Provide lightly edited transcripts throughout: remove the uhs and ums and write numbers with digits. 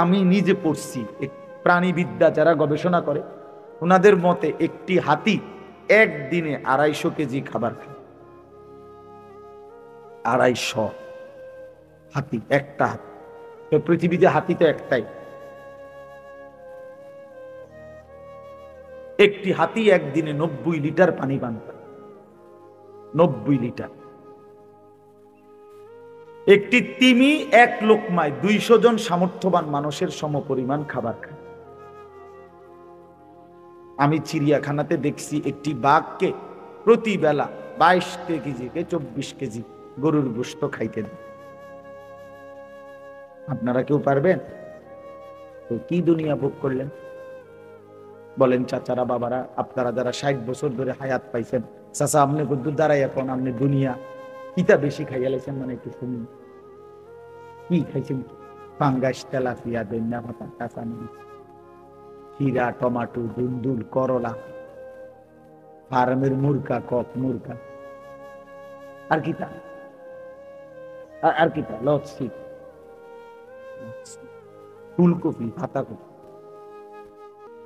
আমি নিজে পড়ছি, প্রাণীবিদ্যা যারা গবেষণা করে ওনাদের মতে একটি হাতি একদিনে 250 কেজি খাবার খায়। 250 হাতি, একটা হাতি। পৃথিবীতে হাতি তো একটাই। একটি হাতি একদিনে 90 লিটার পানি পান করে। 90 লিটার। একটি তিমি এক লোকমায় 200 জন সামর্থ্যবান মানুষের সমপরিমাণ খাবার খায়। আমি চিড়িয়াখানাতে দেখছি একটি বাঘকে প্রতি বেলা 22 কেজি থেকে 24 কেজি গরুর গোশত খাইতে দেয়। আপনারা কেউ পারবেন? তো কি দুনিয়া ভোগ করলেন বলেন চাচারা, বাবারা, আপনারা যারা 60 বছর ধরে হায়াত পাইছেন, চাচা আপনি কদ্দুর দাঁড়াই এখন আপনি দুনিয়া কিতা বেশি খাইয়া লাইছেন? মানে একটু শুনুন, কি খাইছেন? পাঙ্গাস, তেলাপিয়া, দৈন্যা ভাতা, কাঁচানি, খিরা, টমাটো, দুন্দুল, করলা, ফার্মের মুরগা, কক মুরগা, আর কিতা আর কিতা লচ্ছি, ফুলকপি, পাতাকপি,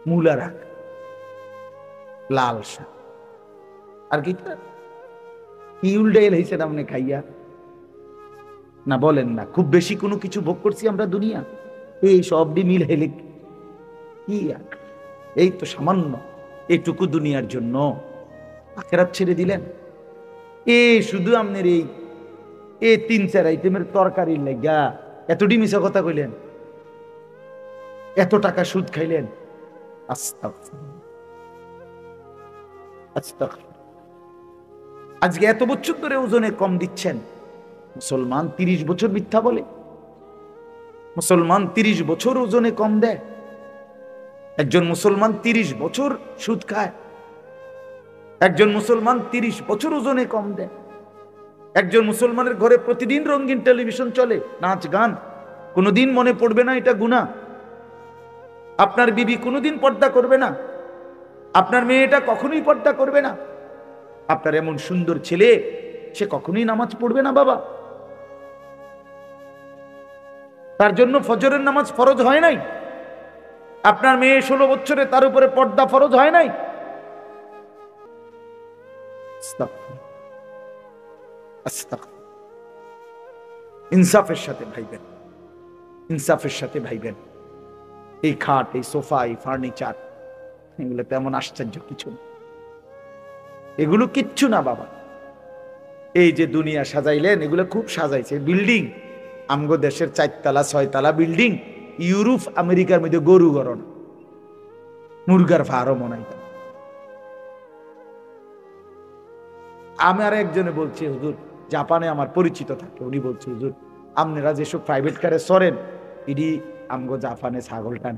মূলা রাখ, লাল শাক, আর কিতা কি উল্টাইল হয়েছে আপনি খাইয়া? না বলেন না খুব বেশি কোনো কিছু ভোগ করছি আমরা দুনিয়া? এই সব মিল হেলে কি এই তো সামান্য এইটুকু দুনিয়ার জন্য আখেরাত ছেড়ে দিলেন। শুধু আপনার এই 3-4 আইটেমের তরকারির লাগা এতটি মিছা কথা কইলেন, এত টাকা সুদ খাইলেন। আজকে এত বছর ধরে ওজনে কম দিচ্ছেন, মুসলমান 30 বছর মিথ্যা বলে। মুসলমান 30 বছর ওজনে কম দেয়। একজন মুসলমান 30 বছর সুদ খায়। একজন মুসলমান 30 বছর ওজনে কম দেয়। একজন মুসলমানের ঘরে প্রতিদিন রঙিন টেলিভিশন চলে, নাচ গান, কোনোদিন মনে পড়বে না এটা গুনাহ। আপনার বিবি কোনোদিন পর্দা করবে না, আপনার মেয়েটা কখনোই পর্দা করবে না। আপনার এমন সুন্দর ছেলে, সে কখনোই নামাজ পড়বে না বাবা। তার জন্য ফজরের নামাজ ফরজ হয় নাই। আপনার মেয়ে 16 বছরে, তার উপরে পর্দা ফরজ হয় নাই। ইনসাফের সাথে ভাইবেন, ইনসাফের সাথে ভাইবেন। এই খাট, এই সোফা, এই ফার্নিচার, এগুলো তেমন আশ্চর্য কিছু না, এগুলো কিচ্ছু না বাবা। এই যে দুনিয়া সাজাইলেন, এগুলো খুব সাজাইছে। বিল্ডিং আমগো দেশের 4 তলা 6 তলা বিল্ডিং, ইউরোপ আমেরিকার মধ্যে গরু গরণ, মুরগার ফার্ম নাই। আমার একজনে বলছে, হুজুর জাপানে আমার পরিচিত থাকে, উনি বলছে হুজুর আপনারা যেসব প্রাইভেট কারে সরেন, ইডি আমগো জাপানে ছাগল টান।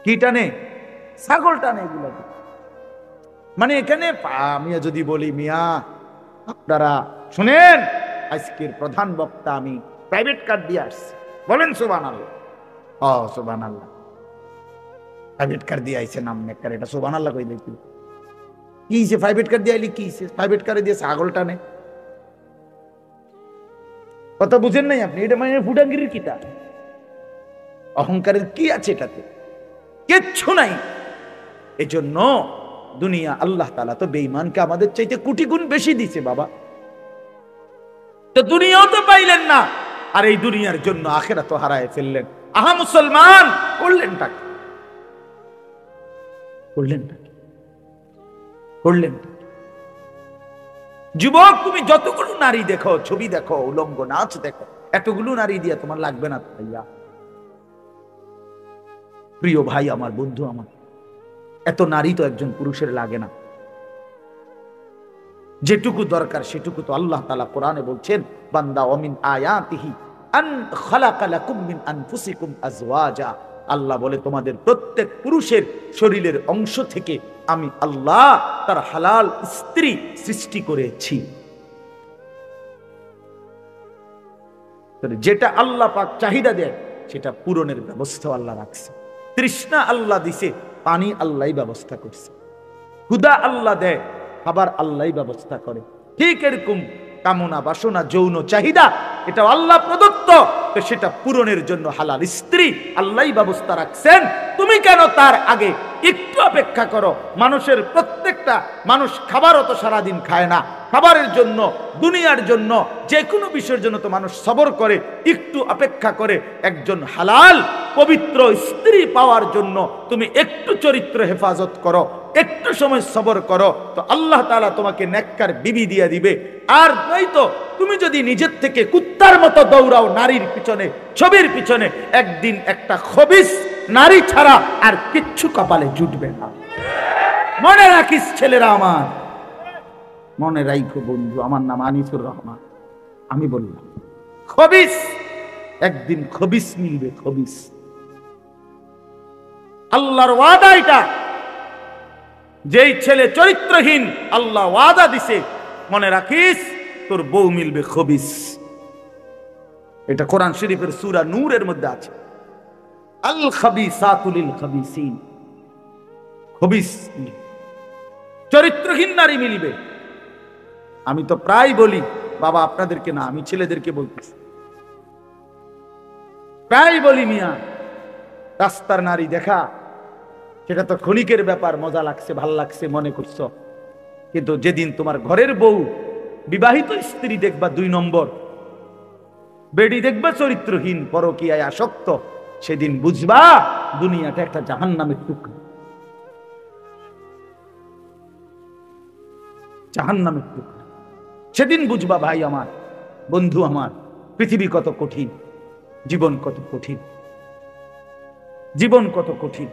কি টানে? ছাগল টানে এগুলো। মানে এখানে আমি যদি বলি মিয়া আপনারা শুনেন, আজকের প্রধান বক্তা আমি প্রাইভেট কার দিয়ে আসছি, বলেন সুবহানাল্লাহ। সুবহানাল্লাহ, প্রাইভেট কার দিয়ে আইছে নাম নেকার, এটা সুবহানাল্লাহ কইলে কি হইছে? প্রাইভেট কার দিয়ে আইলি কি হইছে? প্রাইভেট কারে দিয়ে ছাগল টানে, কথা বুঝেন নাই আপনি? এটা মানে ফুটাঙ্গিরির কিতা, অহংকারের কি আছে এটাতে? কিচ্ছু নাই। এজন্য দুনিয়া আল্লাহ তাআলা তো বেঈমানকে আমাদের চাইতে কোটি গুণ বেশি দিয়েছে বাবা। তো দুনিয়াও তো পাইলেন না, আর এই দুনিয়ার জন্য আখিরাতও হারায় ফেললেন। আহা মুসলমান, করলেনটা কি? করলেনটা কি? করলেনটা কি? যুবক, তুমি যতগুলো নারী দেখো, ছবি দেখো, উলঙ্গ নাচ দেখো, এতগুলো নারী দিয়ে তোমার লাগবে না ভাইয়া। প্রিয় ভাই আমার, বন্ধু আমার, এত নারী তো একজন পুরুষের লাগে না। যেটুকু দরকার সেটুকু তো আল্লাহ তাআলা কোরআনে বলছেন, বান্দা ওয়ামিন আয়াতিহি আন খালাকা লাকুম মিন আনফুসিকুম আজওয়াজা। আল্লাহ বলে তোমাদের প্রত্যেক পুরুষের শরীরের অংশ থেকে আমি আল্লাহ তার হালাল স্ত্রী সৃষ্টি করেছি। যেটা আল্লাহ পাক চাহিদা দেয় সেটা পূরণের ব্যবস্থা আল্লাহ রাখছে। তৃষ্ণা আল্লাহ দিছে, পানি আল্লাহই ব্যবস্থা করছে। ক্ষুধা আল্লাহ দেয়, খাবার আল্লাহই ব্যবস্থা করে। ঠিক এরকম কামনা বাসনা যৌন চাহিদা এটা আল্লাহ প্রদত্ত, তো সেটা পূরণের জন্য হালাল স্ত্রী আল্লাহই ব্যবস্থা রাখছেন। তুমি কেন তার আগে একটু অপেক্ষা করো? মানুষের প্রত্যেকটা মানুষ খাবারও তো সারাদিন খায় না, খাবারের জন্য, দুনিয়ার জন্য, যে কোনো বিষয়ের জন্য তো মানুষ সবর করে, একটু অপেক্ষা করে। একজন হালাল পবিত্র স্ত্রী পাওয়ার জন্য তুমি একটু চরিত্র হেফাজত করো, একটু সময় সবর করো, তো আল্লাহ তাআলা তোমাকে নেককার বিবি দিয়ে দিবে। আর নয়তো তুমি যদি নিজের থেকে কুত্তার মতো দৌড়াও নারীর পিছনে, ছবির পিছনে, একদিন একটা খবিস নারী ছাড়া আর কিচ্ছু কপালে জুটবে না। মনে রাখিস ছেলেরা আমার, মনে রাখো বন্ধু, আমার নাম আনিসুর রহমান। আমি বললাম খবিস, একদিন খবিস মিলবে, খবিস। আল্লাহর ওয়াদা এটা। যেই ছেলে চরিত্রহীন, আল্লাহ ওয়াদা দিছে, মনে রাখিস তোর বউ মিলবে খবিস। এটা কোরআন শরীফের সূরা নূরের মধ্যে আছে। আল খাবিসাতু লিল খাবিসিন, খবিস চরিত্রহীন নারী মিলবে। আমি তো প্রায় বলি, বাবা আপনাদেরকে না, আমি ছেলেদেরকে বলতেছি, প্রায় বলি মিয়া, রাস্তার নারী দেখা সেটা তো ক্ষণিকের ব্যাপার, মজা লাগছে, ভাল লাগছে মনে করছো, কিন্তু যেদিন তোমার ঘরের বউ, বিবাহিত স্ত্রী দেখবা 2 নম্বর, বেডি দেখবা চরিত্রহীন, পরকীয়ায় আসক্ত, সেদিন বুঝবা দুনিয়াটা একটা জাহান্নামের টুকরা, জাহান্নামের টুকরা। সেদিন বুঝবা ভাই আমার, বন্ধু আমার, পৃথিবী কত কঠিন, জীবন কত কঠিন, জীবন কত কঠিন।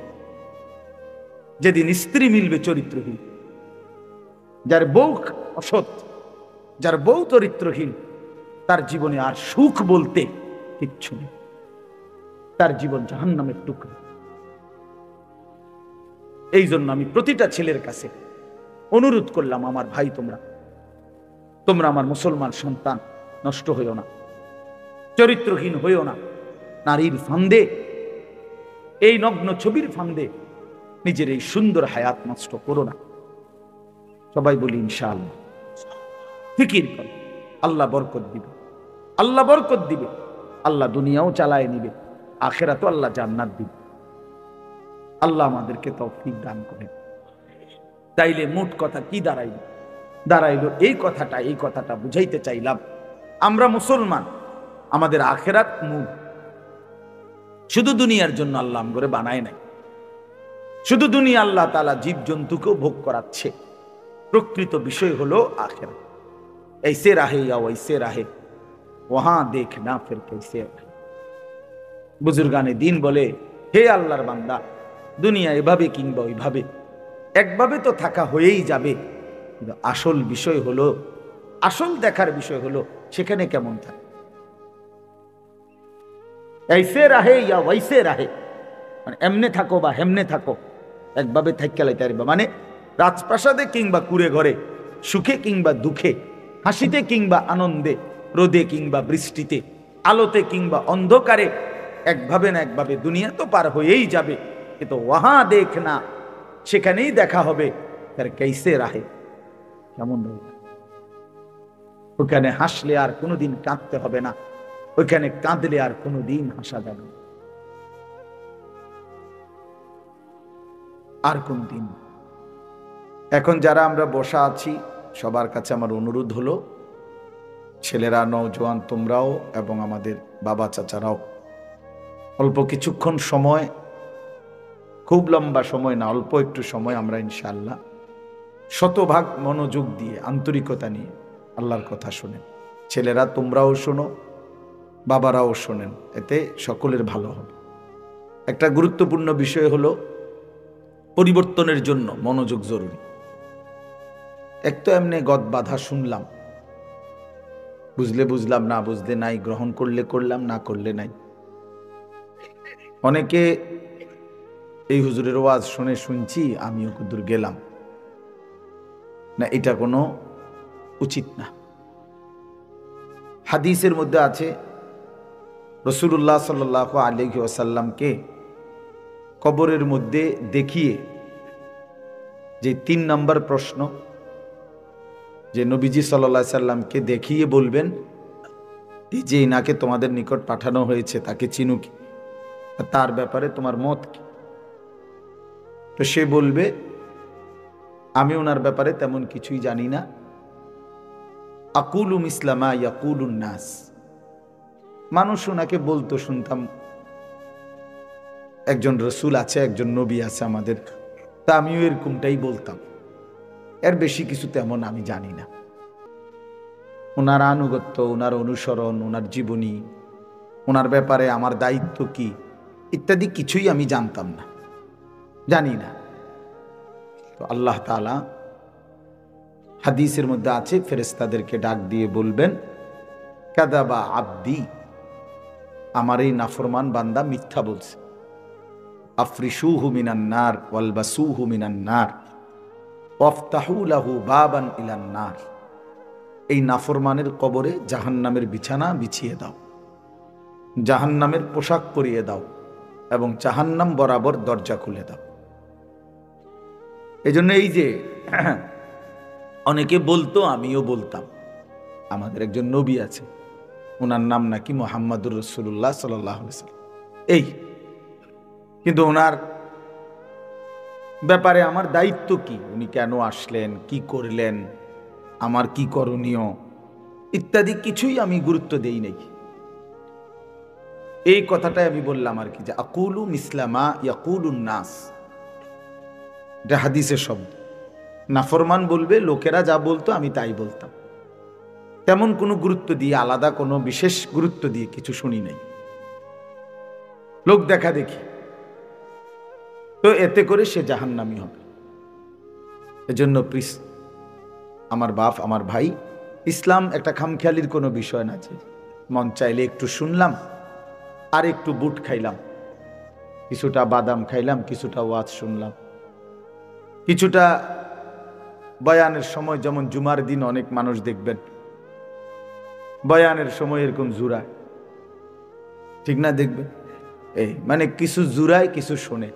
যেদিন স্ত্রী মিলবে চরিত্রহীন, যার বউ অসৎ, যার বউ চরিত্রহীন, তার জীবনে আর সুখ বলতে কিচ্ছু নেই, তার জীবন জাহান্নামের টুকরা। এই জন্য আমি প্রতিটা ছেলের কাছে অনুরোধ করলাম, আমার ভাই, তোমরা আমার মুসলমান সন্তান, নষ্ট হইও না, চরিত্রহীন হইও না, নারীর ফান্দে, এই নগ্ন ছবির ফান্দে নিজের এই সুন্দর হায়াত নষ্ট করো না। সবাই বলি ইনশাআল্লাহ। ফিকির করো, আল্লাহ বরকত দিবে, আল্লাহ বরকত দিবে, আল্লাহ দুনিয়াও চালায় নিবে, আখিরাতেও আল্লাহ জান্নাত দিবে। আল্লাহ আমাদেরকে তৌফিক দান করেন। তাইলে মোট কথা কি দাঁড়াইলো এই কথাটা বুঝাইতে চাইলাম, আমরা মুসলমান, আমাদের আখিরাত মূল। শুধু দুনিয়ার জন্য আল্লাহ আমগরে বানায় নাই, শুধু দুনিয়া আল্লাহ তাআলা জীব জন্তুকেও ভোগ করাচ্ছে। প্রকৃত বিষয় হলো আখিরাত। ऐसे रहे या वैसे रहे, वहां देखना फिर कैसे रहे। বুজুর্গানে দিন বলে, হে আল্লাহর বান্দা, দুনিয়া এভাবে কিংবা ওইভাবে, একভাবে তো থাকা হয়েই যাবে, কিন্তু আসল বিষয় হলো, আসল দেখার বিষয় হলো সেখানে কেমন থাকে। ऐसे रहे या वैसे रहे, মানে এমনে থাকো বা হেমনে থাকো, একভাবে থাইকা লাইতে পারবা, মানে রাজপ্রাসাদে কিংবা কুড়ে ঘরে, সুখে কিংবা দুঃখে, হাসিতে কিংবা আনন্দে, রোদে কিংবা বৃষ্টিতে, আলোতে কিংবা অন্ধকারে, একভাবে না একভাবে দুনিয়া তো পার হয়েই যাবে, কিন্তু ওয়াহা দেখনা, সেখানেই দেখা হবে তার कैसे रहे, কেমন রয়েছে। ওখানে হাসলে আর কোনোদিন কাঁদতে হবে না, ওইখানে কাঁদলে আর কোনোদিন হাসা যাবে না, আর কোনদিন। এখন যারা আমরা বসা আছি, সবার কাছে আমার অনুরোধ হলো, ছেলেরা, নওজোয়ান তোমরাও, এবং আমাদের বাবা চাচারাও, অল্প কিছুক্ষণ সময়, খুব লম্বা সময় না, অল্প একটু সময় আমরা ইনশাআল্লাহ শতভাগ মনোযোগ দিয়ে, আন্তরিকতা নিয়ে আল্লাহর কথা শোনেন। ছেলেরা তোমরাও শোনো, বাবারাও শোনেন, এতে সকলের ভালো হবে। একটা গুরুত্বপূর্ণ বিষয় হলো, পরিবর্তনের জন্য মনোযোগ জরুরি। এক তো এমনি গদ বাধা শুনলাম, বুঝলে বুঝলাম, না বুঝলে নাই, গ্রহণ করলে করলাম, না করলে নাই। অনেকে এই হুজুরের ওয়াজ শুনে শুনছি, আমিও কুদুর গেলাম না, এটা কোনো উচিত না। হাদিসের মধ্যে আছে, রাসূলুল্লাহ সাল্লাল্লাহু আলাইহি ওয়াসাল্লামকে কবরের মধ্যে দেখিয়ে যে 3 নম্বর প্রশ্ন, যে নবীজি সাল্লাল্লাহু আলাইহি সাল্লামকে দেখিয়ে বলবেন, এই যে ইনাকে তোমাদের নিকট পাঠানো হয়েছে তাকে চিনো কি, তার ব্যাপারে তোমার মত কি? তো সে বলবে আমি ওনার ব্যাপারে তেমন কিছুই জানি না। আকুলু মিসলামা ইয়াকুলুন নাস, মানুষ ওনাকে বলতো শুনতাম একজন রসুল আছে, একজন নবী আছে আমাদের, তা আমিও এরকমটাই বলতাম, এর বেশি কিছু তেমন আমি জানি না। ওনার আনুগত্য, ওনার অনুসরণ, ওনার জীবনী, ওনার ব্যাপারে আমার দায়িত্ব কি ইত্যাদি কিছুই আমি জানতাম না, জানি না। তো আল্লাহ তাআলা হাদিসের মধ্যে আছে ফেরেশতাদেরকে ডাক দিয়ে বলবেন কাযাবা আব্দি, আমার এই নাফরমান বান্দা মিথ্যা বলছে। আফরিশুহু মিনান নার ওয়ালবাসুহু মিনান নার ওয়াফতাহু লাহু বাবান ইলান নার, এই নাফরমানের কবরে জাহান্নামের বিছানা বিছিয়ে দাও, জাহান্নামের পোশাক পরিয়ে দাও এবং জাহান্নাম বরাবর দরজা খুলে দাও। এজন্য এই যে অনেকে বলতো, আমিও বলতাম, আমাদের একজন নবী আছে, ওনার নাম নাকি মুহাম্মাদুর রাসূলুল্লাহ সাল্লাল্লাহু আলাইহি ওয়াসাল্লাম, এই কিন্তু ওনার ব্যাপারে আমার দায়িত্ব কি, উনি কেন আসলেন, কি করলেন, আমার কি করণীয় ইত্যাদি কিছুই আমি গুরুত্ব দেই নাই। এই কথাটাই আমি বললাম আর কি, যে আকুলু মিসলামা ইয়াকুলুন নাস, এটা হাদিসের শব্দ। নাফরমান বলবে লোকেরা যা বলতো আমি তাই বলতাম, তেমন কোনো গুরুত্ব দিয়ে, আলাদা কোনো বিশেষ গুরুত্ব দিয়ে কিছু শুনি নাই, লোক দেখা দেখি। তো এতে করে সে জাহান্নামী হবে। এজন্য প্লিজ আমার বাপ, আমার ভাই, ইসলাম একটা খামখেয়ালির কোনো বিষয় না, যে মন চাইলে একটু শুনলাম আর একটু বুট খাইলাম, কিছুটা বাদাম খাইলাম, কিছুটা ওয়াজ শুনলাম, কিছুটা বয়ানের সময়, যেমন জুমার দিন অনেক মানুষ দেখবেন বয়ানের সময় এরকম জুরায়, ঠিক না? দেখবেন এই মানে কিছু জুরায় কিছু শোনে,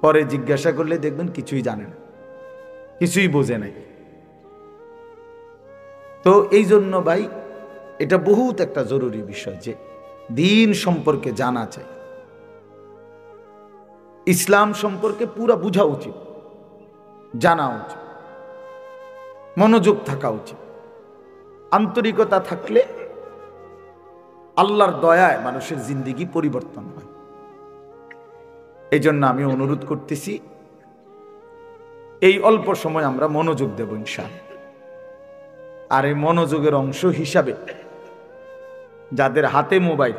পরে জিজ্ঞাসা করলে দেখবেন কিছুই জানে না, কিছুই বোঝে নাই। তো এই জন্য ভাই এটা বহুত একটা জরুরি বিষয়, যে দিন সম্পর্কে জানা চাই, ইসলাম সম্পর্কে পুরা বোঝা উচিত, জানা উচিত, মনোযোগ থাকা উচিত। আন্তরিকতা থাকলে আল্লাহর দয়ায় মানুষের জিন্দেগি পরিবর্তন হয়। এই জন্য আমি অনুরোধ করতেছি, এই অল্প সময় আমরা মনোযোগ দেব ইনশাআল্লাহ। আর এই মনোযোগের অংশ হিসাবে যাদের হাতে মোবাইল,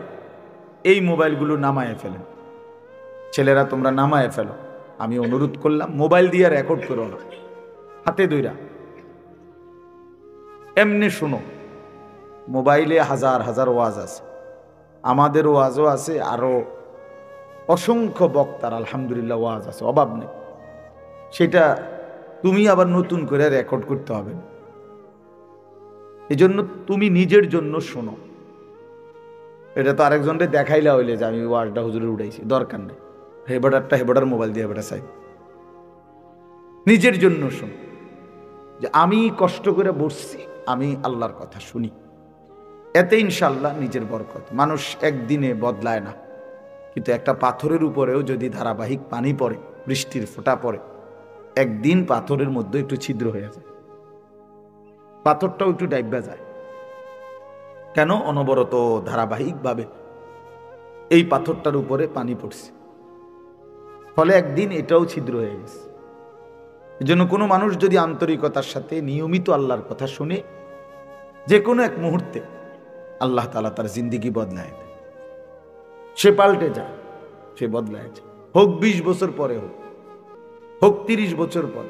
এই মোবাইলগুলো নামায়ে ফেলেন। ছেলেরা তোমরা নামায়ে ফেলো, আমি অনুরোধ করলাম, মোবাইল দিয়ে রেকর্ড করো না, হাতে ধইরা এমনি শুনো। মোবাইলে হাজার হাজার ওয়াজ আছে, আমাদের ওয়াজও আছে, আরো অসংখ্য বক্তার আলহামদুলিল্লাহ ওয়াজ আছে, অভাব নেই। সেটা তুমি আবার নতুন করে রেকর্ড করতে হবে না। এই জন্য তুমি নিজের জন্য শোনো, এটা তো আরেকজনকে দেখাইলা হইলে যে আমি ওয়াজটা হুজুরে উঠাইছি, দরকার নেই। হেবাডার মোবাইল দিয়ে হেবাডা চাই, নিজের জন্য শোনো, যে আমি কষ্ট করে বসছি, আমি আল্লাহর কথা শুনি, এতে ইনশাআল্লাহ নিজের বরকত। মানুষ একদিনে বদলায় না, কিন্তু একটা পাথরের উপরেও যদি ধারাবাহিক পানি পড়ে, বৃষ্টির ফোঁটা পড়ে, একদিন পাথরের মধ্যে একটু ছিদ্র হয়ে যায়, পাথরটাও একটু ডাইবা যায়। কেন? অনবরত ধারাবাহিকভাবে এই পাথরটার উপরে পানি পড়ছে, ফলে একদিন এটাও ছিদ্র হয়ে গেছে। এজন্য কোনো মানুষ যদি আন্তরিকতার সাথে নিয়মিত আল্লাহর কথা শুনে, যে কোনো এক মুহূর্তে আল্লাহ তাআলা তার জিন্দেগি বদলায় দেয়, সে পাল্টে যায়, সে বদলায় যায়। হোক 20 বছর পরে, হোক 30 বছর পর।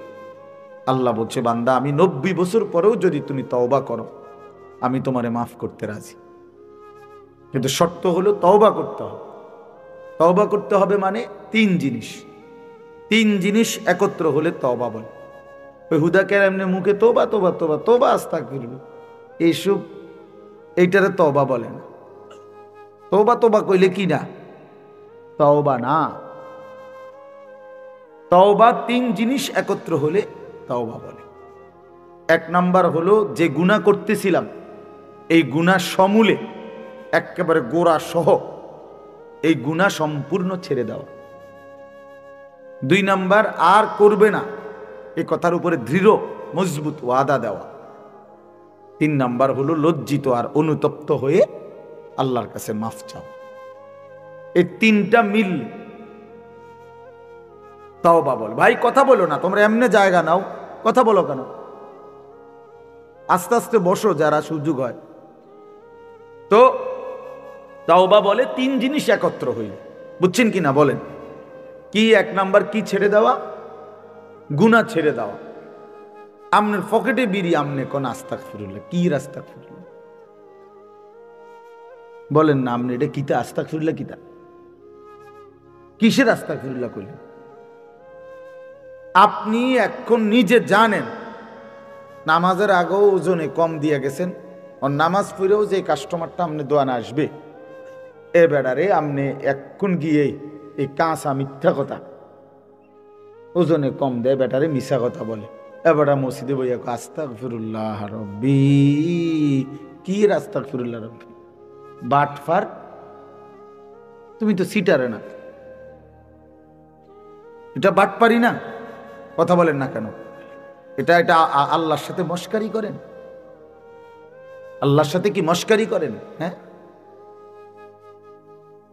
আল্লাহ বলছে, বান্দা আমি 90 বছর পরেও যদি তুমি তওবা করো, আমি তোমারে মাফ করতে রাজি। কিন্তু শর্ত হলো তওবা করতে হবে। তওবা করতে হবে মানে 3 জিনিস, 3 জিনিস একত্র হলে তওবা বলে। ওই হুদাকে এমনি মুখে তোবা তোবা তোবা তোবা আস্তাগফিরুল্লাহ, এইসব, এইটারে তওবা বলে না। তোবা তোবা কইলে কি না? তওবা না। তওবা 3 জিনিস একত্র হলে তওবা বলে। 1 নাম্বার হলো, যে গুনাহ করতেছিলাম এই গুনাহ সমূলে একেবারে গোড়া সহ এই গুনাহ সম্পূর্ণ ছেড়ে দেওয়া। 2 নাম্বার, আর করবে না এই কথার উপরে দৃঢ় মজবুত ওয়াদা দেওয়া। 3 নাম্বার হলো লজ্জিত আর অনুতপ্ত হয়ে আল্লাহর কাছে মাফ চাও। এই 3টা মিল তাওবা বলে। ভাই কথা বলো না, তোমরা এমনি জায়গা নাও, কথা বলো কেন? আস্তে আস্তে বসো যারা সুযোগ হয়। তো তাওবা বলে 3 জিনিস একত্র হইল, বুঝছেন কি না বলেন? কি? 1 নাম্বার কি? ছেড়ে দেওয়া, গুনাহ ছেড়ে দেওয়া। আমনের পকেটে বিড়ি, আমনে কোন আস্তাগফিরুল্লাহ, কি আস্তাগফিরুল্লাহ বলেন না? আমনে এটা কিতা আস্তাগফিরুল্লাহ, কিতা কিসের আস্তাগফিরুল্লাহ কইলেন? আপনি এখন নিজে জানেন নামাজের আগেও ওজনে কম দিয়ে গেছেন, আর নামাজ পড়েও যে কাস্টমারটা আপনি দোয়ানা আসবে, এ বেড়ারে আপনি এখন গিয়ে এই কাঁচা মিথ্যা কথা ওজনে কম দেয়, বেটারে মিশা কথা বলে, এবারে মসজিদে বইয়া আস্তাগফিরুল্লাহ রব্বি, কি আস্তাগফিরুল্লাহ রব্বি? বাটফার, তুমি তো সিটারে না, এটা বাটপারি না? কথা বলেন না কেন? এটা আল্লাহর সাথে মস্কারি করেন? আল্লাহর সাথে কি মস্কারি করেন? হ্যাঁ,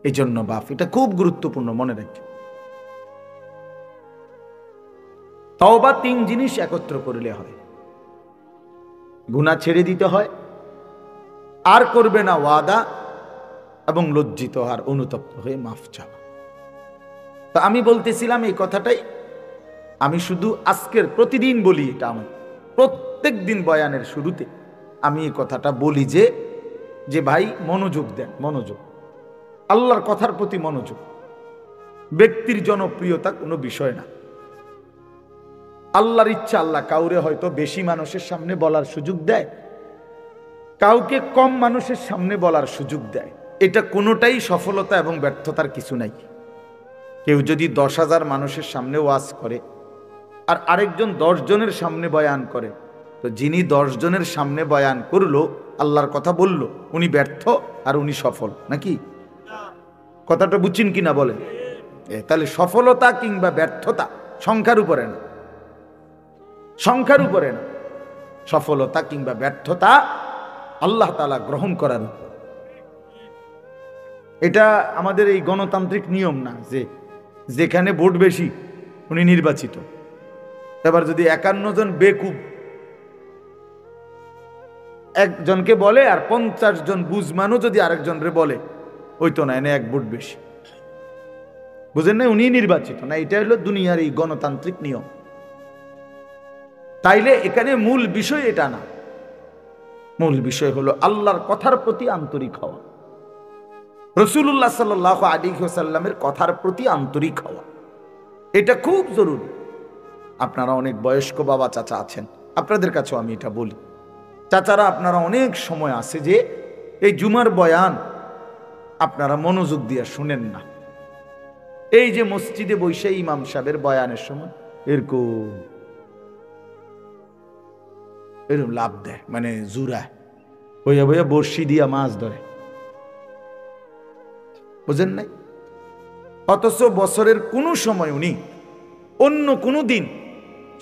এই জন্য বাপ, এটা খুব গুরুত্বপূর্ণ, মনে রাখবেন। তওবা 3 জিনিস একত্র করলে হয়। গুনাহ ছেড়ে দিতে হয়, আর করবে না ওয়াদা, এবং লজ্জিত আর অনুতপ্ত হয়ে মাফ চাওয়া। তো আমি বলতেছিলাম এই কথাটাই আমি শুধু আজকের প্রতিদিন বলি, এটা আমার প্রত্যেক দিন বয়ানের শুরুতে আমি এই কথাটা বলি যে ভাই মনোযোগ দেন, মনোযোগ, আল্লাহর কথার প্রতি মনোযোগ। ব্যক্তির জনপ্রিয়তা কোনো বিষয় না, আল্লাহর ইচ্ছা। আল্লাহ কাউরে হয়তো বেশি মানুষের সামনে বলার সুযোগ দেয়, কাউকে কম মানুষের সামনে বলার সুযোগ দেয়। এটা কোনোটাই সফলতা এবং ব্যর্থতার কিছু নাই। কেউ যদি 10,000 মানুষের সামনে ওয়াজ করে আর আরেকজন 10 জনের সামনে বয়ান করে, তো যিনি 10 জনের সামনে বয়ান করলো, আল্লাহর কথা বলল, উনি ব্যর্থ আর উনি সফল নাকি? কথাটা বুঝছেন কিনা বলেন? তাহলে সফলতা কিংবা ব্যর্থতা সংখ্যার উপরে না, সংখ্যার উপরে না। সফলতা কিংবা ব্যর্থতা আল্লাহ তাআলা গ্রহণ করার উপর। এটা আমাদের এই গণতান্ত্রিক নিয়ম না যে যেখানে ভোট বেশি উনি নির্বাচিত। এবার যদি 51 জন বেকুব একজনকে বলে আর 50 জন বুঝমানও যদি আরেকজনরে বলে, ওই তো না, এনে 1 ভোট বেশি, বুঝেন না? উনি নির্বাচিত না। এটা হলো দুনিয়ার এই গণতান্ত্রিক নিয়ম। তাইলে এখানে মূল বিষয় এটা না, মূল বিষয় হলো আল্লাহর কথার প্রতি আন্তরিক হওয়া, রাসূলুল্লাহ সাল্লাল্লাহু আলাইহি ওয়াসাল্লামের কথার প্রতি আন্তরিক হওয়া। এটা খুব জরুরি। আপনারা অনেক বয়স্ক বাবা চাচা আছেন, আপনাদের কাছেও আমি এটা বলি, চাচারা আপনারা অনেক সময় আছে যে এই জুমার বয়ান আপনারা মনোযোগ দিয়ে শুনেন না। এই যে মসজিদে বসে ইমাম সাহেবের বয়ানের সময় এরকম লাভ দেয়, মানে জুরায় বইয়া বইয়া বর্ষি দিয়া মাছ ধরে, বুঝেন নাই? অথচ বছরের কোনো সময় উনি অন্য কোনো দিন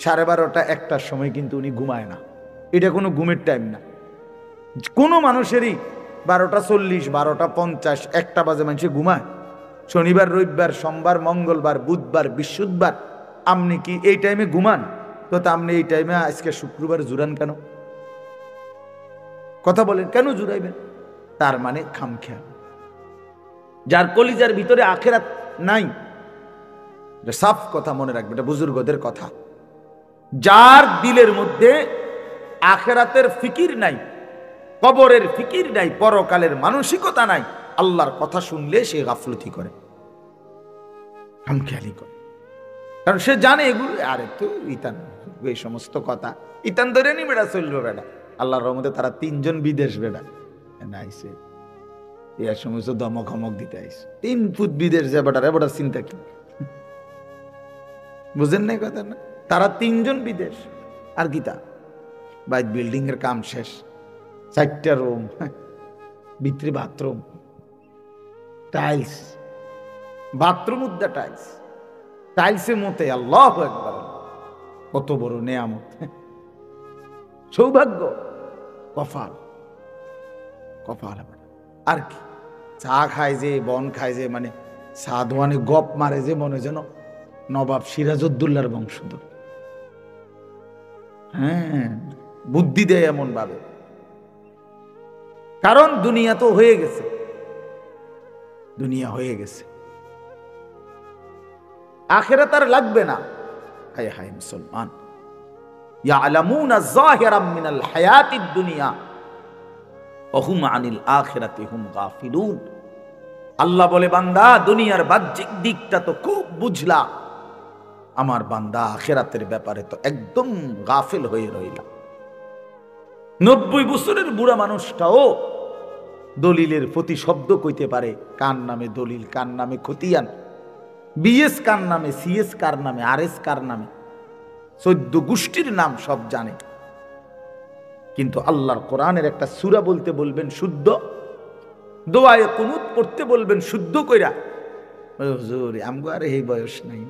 12:30 1টার সময় কিন্তু উনি ঘুমায় না। এটা কোনো ঘুমের টাইম না। কোনো মানুষেরই 12:40, 12:50, 1টা বাজে মানুষে ঘুমায়? শনিবার, রবিবার, সোমবার, মঙ্গলবার, বুধবার, বৃহস্পতিবার আপনি কি এই টাইমে ঘুমান? তো আপনি এই টাইমে আজকে শুক্রবার জুরান কেন? কথা বলেন, কেন জুরাইবেন? তার মানে খামখেয়াল। যার কলিজার ভিতরে আখিরাত নাই, সাফ কথা মনে রাখবে, এটা বুজুর্গদের কথা। যার দিলের মধ্যে আখিরাতের ফিকির নাই, কবরের ফিকির নাই, পরকালের মানসিকতা নাই, আল্লাহর কথা শুনলে সে গাফলতি করে, খামখেয়ালি করে। কারণ সে জানে এগুলো আরে তো ইতান, এই সমস্ত কথা ইতান ধরে নি বেড়া চলবে বেড়া। আল্লাহর রহমতে তারা 3 জন বিদেশ বেড়া আইসে, এই সমস্ত দমক হমক দিতে আইসে। 3 ফুট বিদেশ যে বেটার এবার চিন্তা কি, বুঝেন নাই কথা না? তারা 3 জন বিদেশ, আর গীতা বাইক বিল্ডিং এর কাম শেষ, 4টা রুম, ভিতরে বাথরুম, টাইলস, বাথরুম উদ্দা টাইলস, টাইলসের মতে। আল্লাহু আকবার, কত বড় নেয়ামত, সৌভাগ্য, কপাল, কপাল। আর কি চা খায় যে, বন খায় যে, মানে সাধুয়ানে গপ মারে যে, মনে যেন নবাব সিরাজউদ্দৌলার বংশধর। হ্যাঁ, বুদ্ধি দেয় এমন ভাবে, কারণ দুনিয়া তো হয়ে গেছে, দুনিয়া হয়ে গেছে, আখিরাত আর লাগবে না। হায় হায় মুসলমান, ইয়ালামুনা যাহিরাম মিনাল হায়াতিদ দুনিয়া ওয়া হুম আনিল আখিরাতি হুম গাফিলুন। আল্লাহ বলে, বান্দা দুনিয়ার বাহ্যিক দিকটা তো খুব বুঝলা, আমার বান্দা আখিরাতের ব্যাপারে তো একদম গাফিল হয়ে রইলা। 90 বছরের বুড়া মানুষটাও দলিলের প্রতিশব্দ কইতে পারে, কার নামে দলিল, কার নামে খতিয়ান, বিএস কার নামে, সিএস কার নামে, আরএস কার নামে, 14 গোষ্ঠীর নাম সব জানে। কিন্তু আল্লাহর কোরআনের একটা সূরা বলতে বলবেন শুদ্ধ, দোয়ায়ে কুনুত পড়তে বলবেন শুদ্ধ কইরা, হুজুর আমগো আর এই বয়স নাই,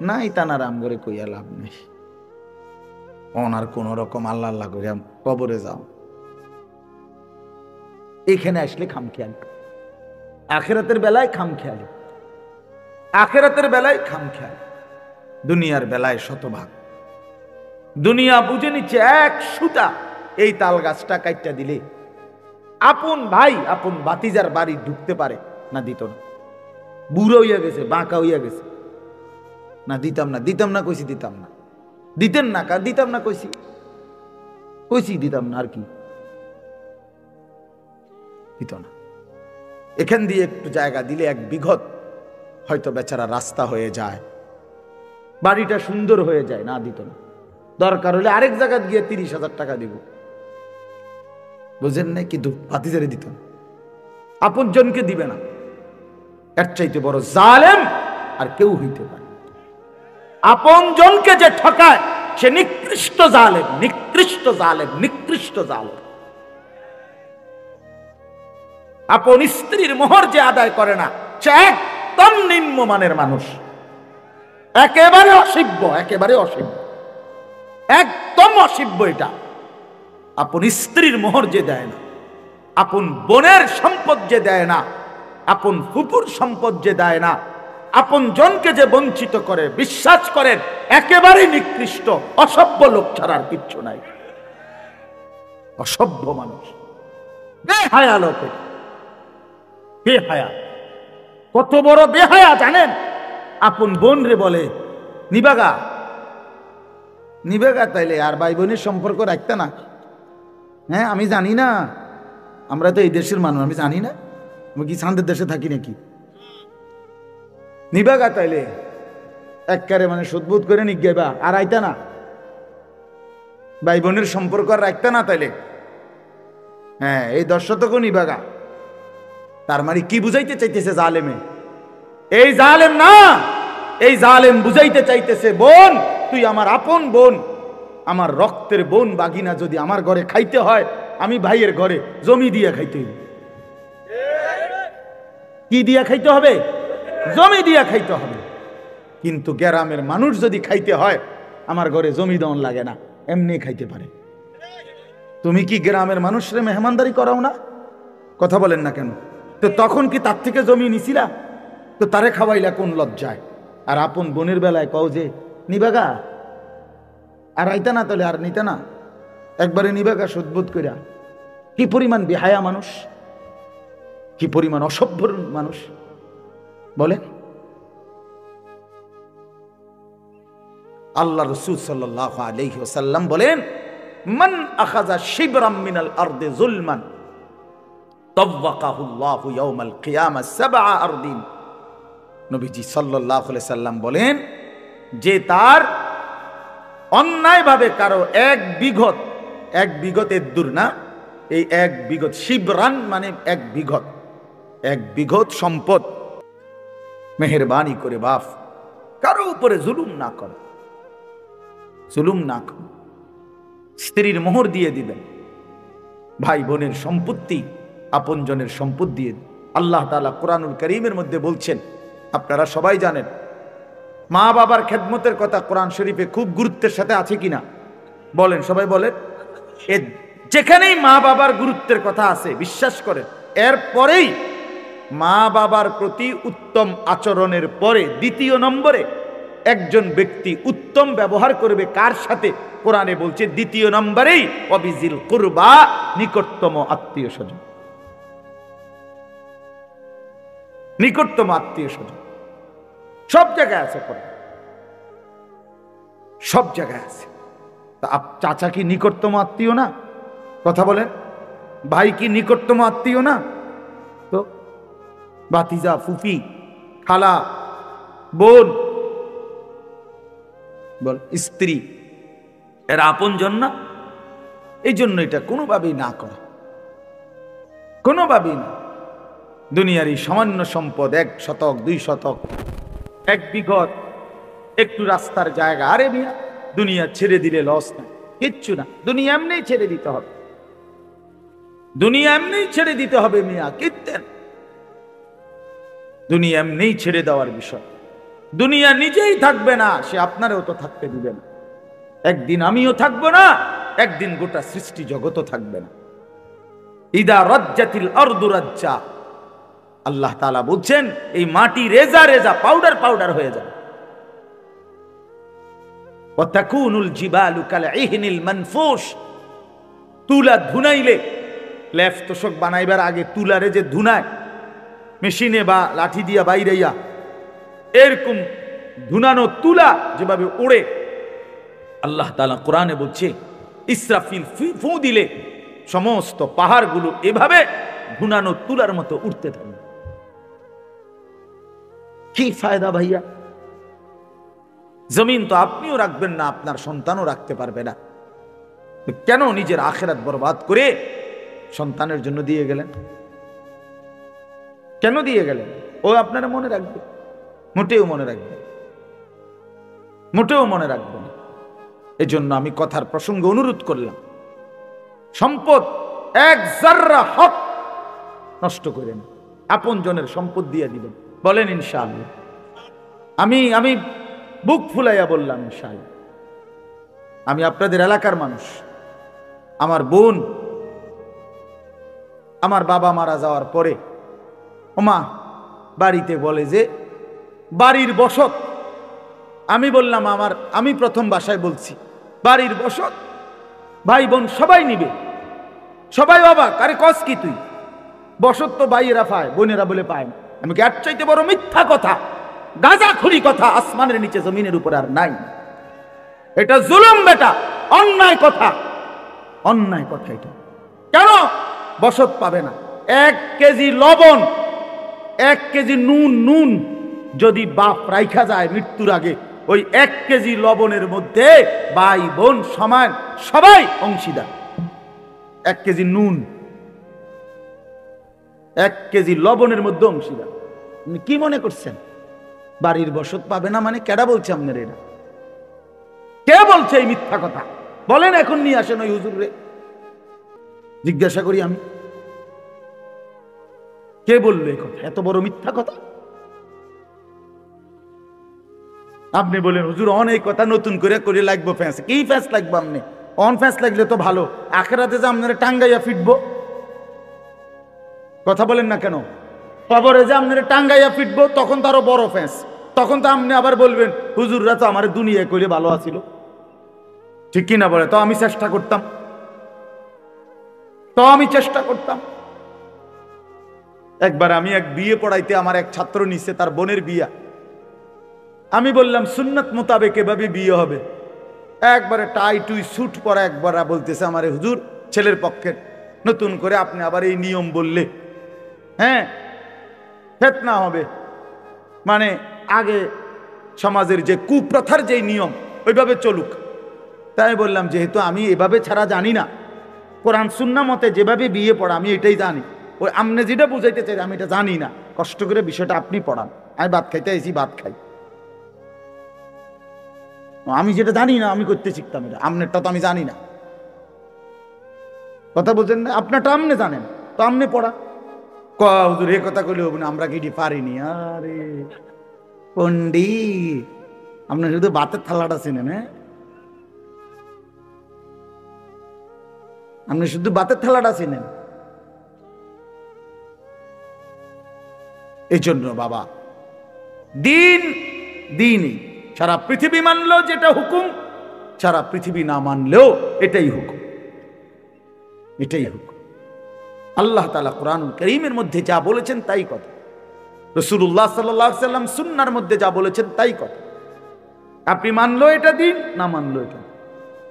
নাই তানার আমগরে কইয়া লাভ নাই, ওনার কোন রকম আল্লাহ আল্লাহ করে কবরে যাও। এখানে আসলে খামখেয়ালি, আখিরাতের বেলায় খামখেয়ালি, আখিরাতের বেলায় খামখেয়ালি, দুনিয়ার বেলায় শতভাগ। দুনিয়া বুঝে নিচ্ছে এক সুতা, এই তাল গাছটা কাইটটা দিলে আপন ভাই আপন বাতিজার বাড়ি ঢুকতে পারে না, দিত না, বুড়ো হইয়া গেছে, বাঁকা হইয়া গেছে, না দিতাম না, দিতাম না কইছি, দিতাম না, দিতেন না, কার দিতাম না কইছি, কইছি দিতাম না, আর কি দিত না। এখান দিয়ে একটু জায়গা দিলে 1 বিঘত হয়তো বেচারা রাস্তা হয়ে যায়, বাড়িটা সুন্দর হয়ে যায়, না দিত না। দরকার হলে আরেক জায়গা গিয়ে 30,000 টাকা দিব, বুঝেন না, কিন্তু ভাতিজারে দিত না, আপন জনকে দিবে না। এর চাইতে বড় জালেম আর কেউ হইতে পারে। আপন জনকে যে ঠকায় সে নিকৃষ্ট জালেম, নিকৃষ্ট জালেম, নিকৃষ্ট জালেম। আপন স্ত্রীর মোহর যে আদায় করে না সে একদম নিম্নমানের মানুষ, একেবারে অসভ্য, একেবারে অসভ্য, একদম অসভ্য। এটা আপন স্ত্রীর মোহর যে দেয় না, আপন বোনের সম্পদ যে দেয় না, আপন ফুপুর সম্পদ যে দেয় না, আপন জনকে যে বঞ্চিত করে, বিশ্বাস করেন একেবারে নিকৃষ্ট অসভ্য লোক ছাড়া আর কিচ্ছু নাই। অসভ্য মানুষ, বেহায়া লোক, বেহায়া। কত বড় বেহায়া জানেন? আপন বোন রে বলে নিবাগা, নিবেগা, তাইলে আর ভাই বোনের সম্পর্ক রাখতে না? হ্যাঁ, আমি জানি না, আমরা তো এই দেশের মানুষ, আমি জানি না, আমি কি চাঁদের দেশে থাকি নাকি? নিবেগা তাইলে একবারে মানে সুদবুদ করে নিগেবা, আর আইতা না, ভাই বোনের সম্পর্ক আর রাখতে না তাইলে। হ্যাঁ, এই 10 শতকও নিবেগা। তার মানে কি বুঝাইতে চাইতেছে জালেমে? এই জালেম না, এই জালেম বুঝাইতে চাইতেছে, বোন তুই আমার আপন বোন, আমার রক্তের বোন বাগিনা যদি আমার ঘরে খাইতে হয়, আমি ভাইয়ের ঘরে জমি দিয়ে খাইতে হবে। কি দিয়া খাইতে হবে? জমি দিয়া খাইতে হবে। কিন্তু গ্রামের মানুষ যদি খাইতে হয়, আমার ঘরে জমি দন লাগে না, এমনি খাইতে পারে। তুমি কি গ্রামের মানুষরে মেহমানদারি করাও না? কথা বলেন না কেন? তো তখন কি তার থেকে জমি নিছিলা? তো তারে খাওয়াইলা কোন লজ্জায়? আর আপন বোনের বেলায় কও যে নিবাগা, আর আইতা না, তাহলে আর নিতে না, একবারে নিবাগা সুদবোধ কইরা। কি পরিমাণ বেহায়া মানুষ, কি পরিমাণ অসভ্য মানুষ বলেন। আল্লাহ রাসূল সাল্লাল্লাহু আলাইহি ওয়াসাল্লাম বলেন, মান আখাযা শিবরাম মিনাল আরদি যুলমান তাওয়াকাহুল্লাহু ইয়াউমাল কিয়ামাহ 7 আরদিন। নবীজি সাল্লাল্লাহু আলাইহি সাল্লাম বলেন, যে তার অন্যায়ভাবে কারো 1 বিঘত, 1 বিঘতের দূর না, এই 1 বিঘত শিবরান মানে 1 বিঘত, 1 বিঘত সম্পদ মেহেরবানি করে বাপ কারো উপরে জুলুম না করে, জুলুম না করে, স্ত্রীর মোহর দিয়ে দিবেন, ভাই বোনের সম্পত্তি আপনজনের সম্পদ দিয়ে দিন। আল্লাহ তাআলা কোরআনুল কারীমের মধ্যে বলছেন, আপনারা সবাই জানেন, মা বাবার খেদমতের কথা কোরআন শরীফে খুব গুরুত্বের সাথে আছে কিনা বলেন, সবাই বলেন। যেখানেই মা বাবার গুরুত্বের কথা আছে বিশ্বাস করেন, এরপরেই মা বাবার প্রতি উত্তম আচরণের পরে দ্বিতীয় নম্বরে একজন ব্যক্তি উত্তম ব্যবহার করবে কার সাথে? কোরআনে বলছে দ্বিতীয় নম্বরেই ওয়াবিজিল কুরবা, নিকটতম আত্মীয় স্বজন। নিকটতম আত্মীয় স্বজন সব জায়গায় আছে, কোরআন সব জায়গায় আছে। তা চাচা কি নিকটতম আত্মীয় না? কথা বলেন। ভাই কি নিকটতম আত্মীয় না? তো ভাতিজা, ফুফি, খালা, বোন, বল স্ত্রী, এরা আপনজন না? এই জন্য এটা কোনোভাবেই না করা, কোনোভাবেই না। দুনিয়ার এই সামান্য সম্পদ, 1 শতক 2 শতক 1 বিঘত একটু রাস্তার জায়গা, আরে মিয়া দুনিয়া ছেড়ে দিলে লস না, কিচ্ছু না। দুনিয়া এমনি ছেড়ে দিতে হবে, দুনিয়া এমনি ছেড়ে দিতে হবে মিয়া, কিত্তেন দুনিয়া এমনি ছেড়ে দেওয়ার বিষয়। দুনিয়া নিজেই থাকবে না, সে আপনারও তো থাকতে দিবে না। একদিন আমিও থাকবো না, একদিন গোটা সৃষ্টি জগতও থাকবে না। ইদা রাজ্জাতিল আরদু রাজ্জা, আল্লাহ তাআলা বলছেন এই মাটি রেজা রেজা পাউডার পাউডার হয়ে যাবে। ওয়া তাকুনুল জিবালু কাল ইহনিল মানফুশ, তুলা ধুনাইলে, লেফ তোষক বানাইবার আগে তুলারে যে ধুনায় মেশিনে বা লাঠি দিয়া বাইরাইয়া, এরকম ধুনানো তুলা যেভাবে ওড়ে, আল্লাহ তাআলা কোরআনে বলছে ইসরাফিল ফু দিলে সমস্ত পাহাড়গুলো এভাবে ধুনানো তুলার মতো উঠতে থাকবে। কি ফায়দা ভাইয়া? জমিন তো আপনিও রাখবেন না, আপনার সন্তানও রাখতে পারবে না, কেন নিজের আখিরাত বরবাদ করে সন্তানের জন্য দিয়ে গেলেন? কেন দিয়ে গেলেন? ও আপনারা মনে রাখবে? মোটেও মনে রাখবে, মোটেও মনে রাখবে না। এই জন্য আমি কথার প্রসঙ্গে অনুরোধ করলাম, সম্পদ 1 জাররা হক নষ্ট করেন, আপন জনের সম্পদ দিয়ে দিবেন। বলেন ইনশাআল্লাহ। আমি বুক ফুলাইয়া বললাম ইনশাআল্লাহ। আমি আপনাদের এলাকার মানুষ, আমার বোন আমার বাবা মারা যাওয়ার পরে ওমা বাড়িতে বলে যে বাড়ির বসত, আমি বললাম আমি প্রথম বাসায় বলছি বাড়ির বসত ভাই বোন সবাই নিবে। সবাই অবাক, আরে কস কি তুই? বসত তো ভাইয়েরা পায়, বোনেরা বলে পায় না। আমি কি এর চাইতে বড় মিথ্যা কথা, গাঁজাখুরি কথা আসমানের নিচে জমিনের উপর আর নাই। এটা জুলুম বেটা, অন্যায় কথা, অন্যায় কথা এটা। কেন বসত পাবে না? 1 কেজি লবণ, 1 কেজি নুন যদি বাপ রাইখা যায় মৃত্যুর আগে, ওই 1 কেজি লবণের মধ্যে ভাই বোন সমান সবাই অংশীদার। 1 কেজি নুন, 1 কেজি লবণের মধ্যে অংশীদার। কি মনে করছেন বাড়ির বসত পাবে না মানে? কেডা বলছে আপনার এটা? কে বলছে এই মিথ্যা কথা? বলেন এখন নিয়ে আসেন ওই হুজুর রে, জিজ্ঞাসা করি আমি, কে বললো এই কথা? এত বড় মিথ্যা কথা। আপনি বলেন হুজুর অনেক কথা নতুন করে লাগবো ফ্যাঁস। কি ফ্যাঁস লাগবো? আপনি অন ফ্যাঁস লাগলে তো ভালো, আখেরাতে যে আপনারা টাঙ্গাইয়া ফিটবো। কথা বলেন না কেন? কবরে যে আপনারা টাঙ্গাইয়া ফিটবো তখন তো আরো বড় ফ্যাঁস। তখন তো আপনি আবার বলবেন হুজুররা তো আমার দুনিয়া করে ভালো আছিল। ঠিক কিনা বলে? তো আমি চেষ্টা করতাম। একবার আমি এক বিয়ে পড়াইতে আমার এক ছাত্র নিচ্ছে, তার বোনের বিয়া। আমি বললাম সুন্নাত মোতাবেক এভাবে বিয়ে হবে। একবারে টাই টুই স্যুট পরা একবার বলতেছে আমারে হুজুর ছেলের পক্ষের নতুন করে আপনি আবার এই নিয়ম বললে হ্যাঁ ফিতনা হবে, মানে আগে সমাজের যে কুপ্রথার যে নিয়ম ওইভাবে চলুক। তাই বললাম যেহেতু আমি এভাবে ছাড়া জানি না, কোরআন সুন্নাহ মতে যেভাবে বিয়ে পড়া আমি এটাই জানি, ওই আপনি যেটা বুঝাইতে চাই আমি এটা জানি না, কষ্ট করে বিষয়টা আপনি পড়ান। আমি ভাত খাইতে আইছি, ভাত খাই। আমি যেটা জানি না আমি করতে শিখতাম, এটা আপনারটা তো আমি জানি না। কথা বলছেন না? আপনারটা আমনে জানেন তো, আমনে পড়া। হুজুর এ কথা কইলে হবে না, আমরা কি পারিনি। আরে পণ্ডিত, আপনি শুধু ভাতের থালাটা চিনেন। হ্যাঁ, আপনি শুধু ভাতের থালাটা চিনেন। এই জন্য বাবা, দিন দিনই, সারা পৃথিবী মানলেও যেটা হুকুম, সারা পৃথিবী না মানলেও এটাই হুকুম, এটাই হুকুম। আল্লাহ তাআলা কোরআনুল কারীমের মধ্যে যা বলেছেন তাই কথা, রাসূলুল্লাহ সাল্লাল্লাহু আলাইহি সাল্লাম সুন্নাহর মধ্যে যা বলেছেন তাই কথা। আপনি মানলো এটা দিন, না মানলো এটা।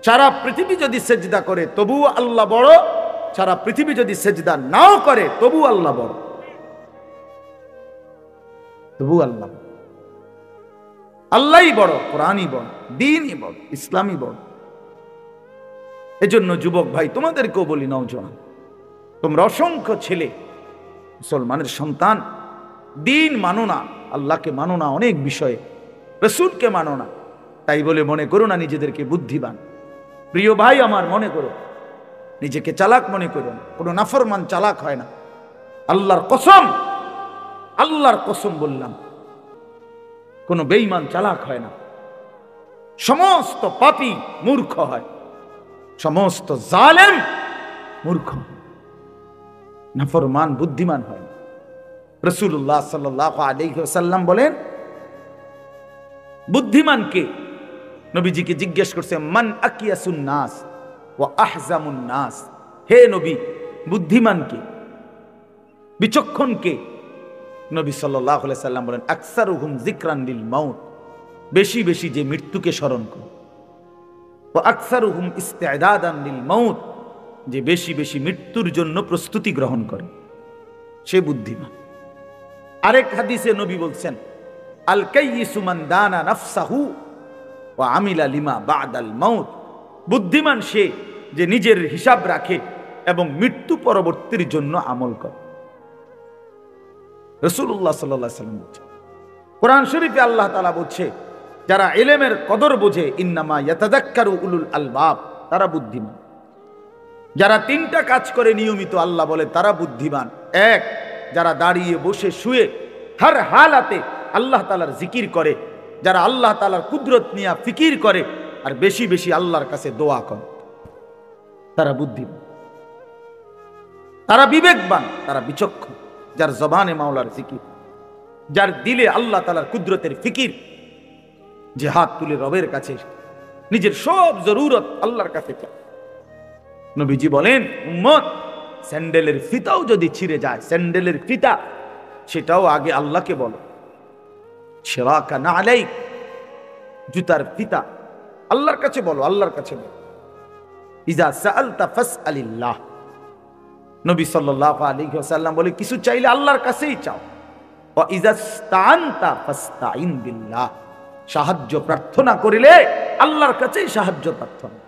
সারা পৃথিবী যদি সেজদা করে তবুও আল্লাহ বড়, সারা পৃথিবী যদি সেজদা নাও করে তবুও আল্লাহ বড়, তবু আল্লাহ, আল্লাহই বড়, কোরআনই বড়, দ্বীনই বড়, ইসলামই বড়। এজন্য যুবক ভাই তোমাদেরকেও বলি, নওজোয়ান, তোমরা অসংখ্য ছেলে মুসলমানের সন্তান, দ্বীন মানো না, আল্লাহকে মানো না, অনেক বিষয়ে রাসূলকে মানো না, তাই বলে মনে করো না নিজেদেরকে বুদ্ধিমান। প্রিয় ভাই আমার, মনে করো নিজেকে চালাক মনে করো না, কোনো নাফরমান চালাক হয় না। আল্লাহর কসম, আল্লাহর কসম বললাম, কোন বেঈমান চালাক হয় না। সমস্ত পাপী মূর্খ হয়, সমস্ত জালেম মূর্খ, নাফরমান বুদ্ধিমান হয়। রাসূলুল্লাহ সাল্লাল্লাহু আলাইহি ওয়াসাল্লাম বলেন, বুদ্ধিমান কে? নবীজিকে জিজ্ঞেস করছে, মান আকিয়াসুন নাস ওয়া আহজামুন নাস, হে নবী বুদ্ধিমান কে, বিচক্ষণ কে? নবী সাল্লাল্লাহু আলাইহি সাল্লাম বলেন, আকসারুহুম যিকরান লিল মাউত, বেশি বেশি যে মৃত্যুকে স্মরণ করে, ওয়া আকসারুহুম ইস্তিদাদান লিল মাউত, যে বেশি বেশি মৃত্যুর জন্য প্রস্তুতি গ্রহণ করে, সে বুদ্ধিমান। আরেক হাদিসে নবী বলছেন, আল কাইয়িসু মান দানা নাফসাহু ওয়া আমিলা লিমা বাদাল মাউত, বুদ্ধিমান সে যে নিজের হিসাব রাখে এবং মৃত্যু পরবর্তীর জন্য আমল করে। রাসূলুল্লাহ সাল্লাল্লাহু আলাইহি ওয়াসাল্লাম বলছেন, কোরআন শরীফে আল্লাহ তাআলা বলছে, যারা ইলমের কদর বোঝে, ইন্নামা ইয়াতাযাক্কারু উলুল আলবাব, তারা বুদ্ধিমান। যারা তিনটা কাজ করে নিয়মিত, আল্লাহ বলে তারা বুদ্ধিমান। এক, যারা দাঁড়িয়ে বসে শুয়ে হর হালাতে আল্লাহ তাআলার জিকির করে, যারা আল্লাহ তাআলার কুদরত নিয়ে ফিকির করে আর বেশি বেশি আল্লাহর কাছে দোয়া করে, তারা বুদ্ধিমান, তারা বিবেকবান, তারা বিচক্ষণ। যার জবানে মাওলার জিকির, যার দিলে আল্লাহ তাআলার কুদরতের ফিকির, যে হাত তুলে রবের কাছে নিজের সব জরুরত আল্লাহর কাছে চায়। নবীজি বলেন, উম্মত, স্যান্ডেলের ফিতাও যদি ছিঁড়ে যায়, স্যান্ডেলের ফিতা, সেটাও আগে আল্লাহকে বলো। শিরাকা নালাইক, জুতার ফিতা আল্লাহর কাছে বলো, আল্লাহর কাছে বলো। ইজা সাআলতা ফাসআলিল্লাহ, নবী সাল্লাল্লাহু আলাইহি ওয়াসাল্লাম বলে, কিছু চাইলে আল্লাহর কাছেই চাও। ওয়া ইজা ইসতাআনতা ফাসতাইন বিল্লাহ, সাহায্য প্রার্থনা করিলে আল্লাহর কাছেই সাহায্য প্রার্থনা।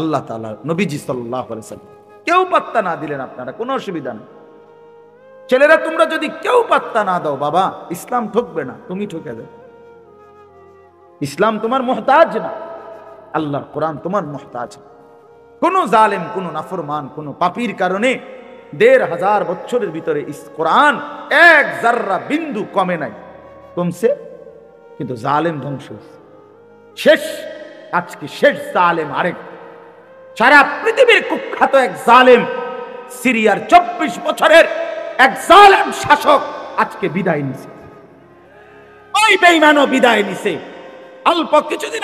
আল্লাহ তাআলা, নবীজি সাল্লাল্লাহু আলাইহি ওয়াসাল্লাম, কেউ পাত্তা না দিলেন আপনারা, কোনো অসুবিধা নেই। ছেলেরা তোমরা যদি কেউ পাত্তা না দাও, বাবা ইসলাম ঠকবে না, তুমি ঠকে যাবে। ইসলাম তোমার মুহতাজ না, আল্লাহর কোরআন তোমার মুহতাজ। কোন জালেম, কোন নাফরমান, কোন পাপীর কারণে ১৫০০ বছরের ভিতরে কোরআন এক জাররা বিন্দু কমে নাই, কমছে, কিন্তু জালেম ধ্বংস শেষ। আজকে শেষ জালেম আরেক, সারা পৃথিবীর কুখ্যাত এক জালেম, সিরিয়ার ২৪ বছরের এক জালেম শাসক আজকে বিদায় নিছে। ওই বেঈমানও বিদায় নিছে। অল্প কিছুদিন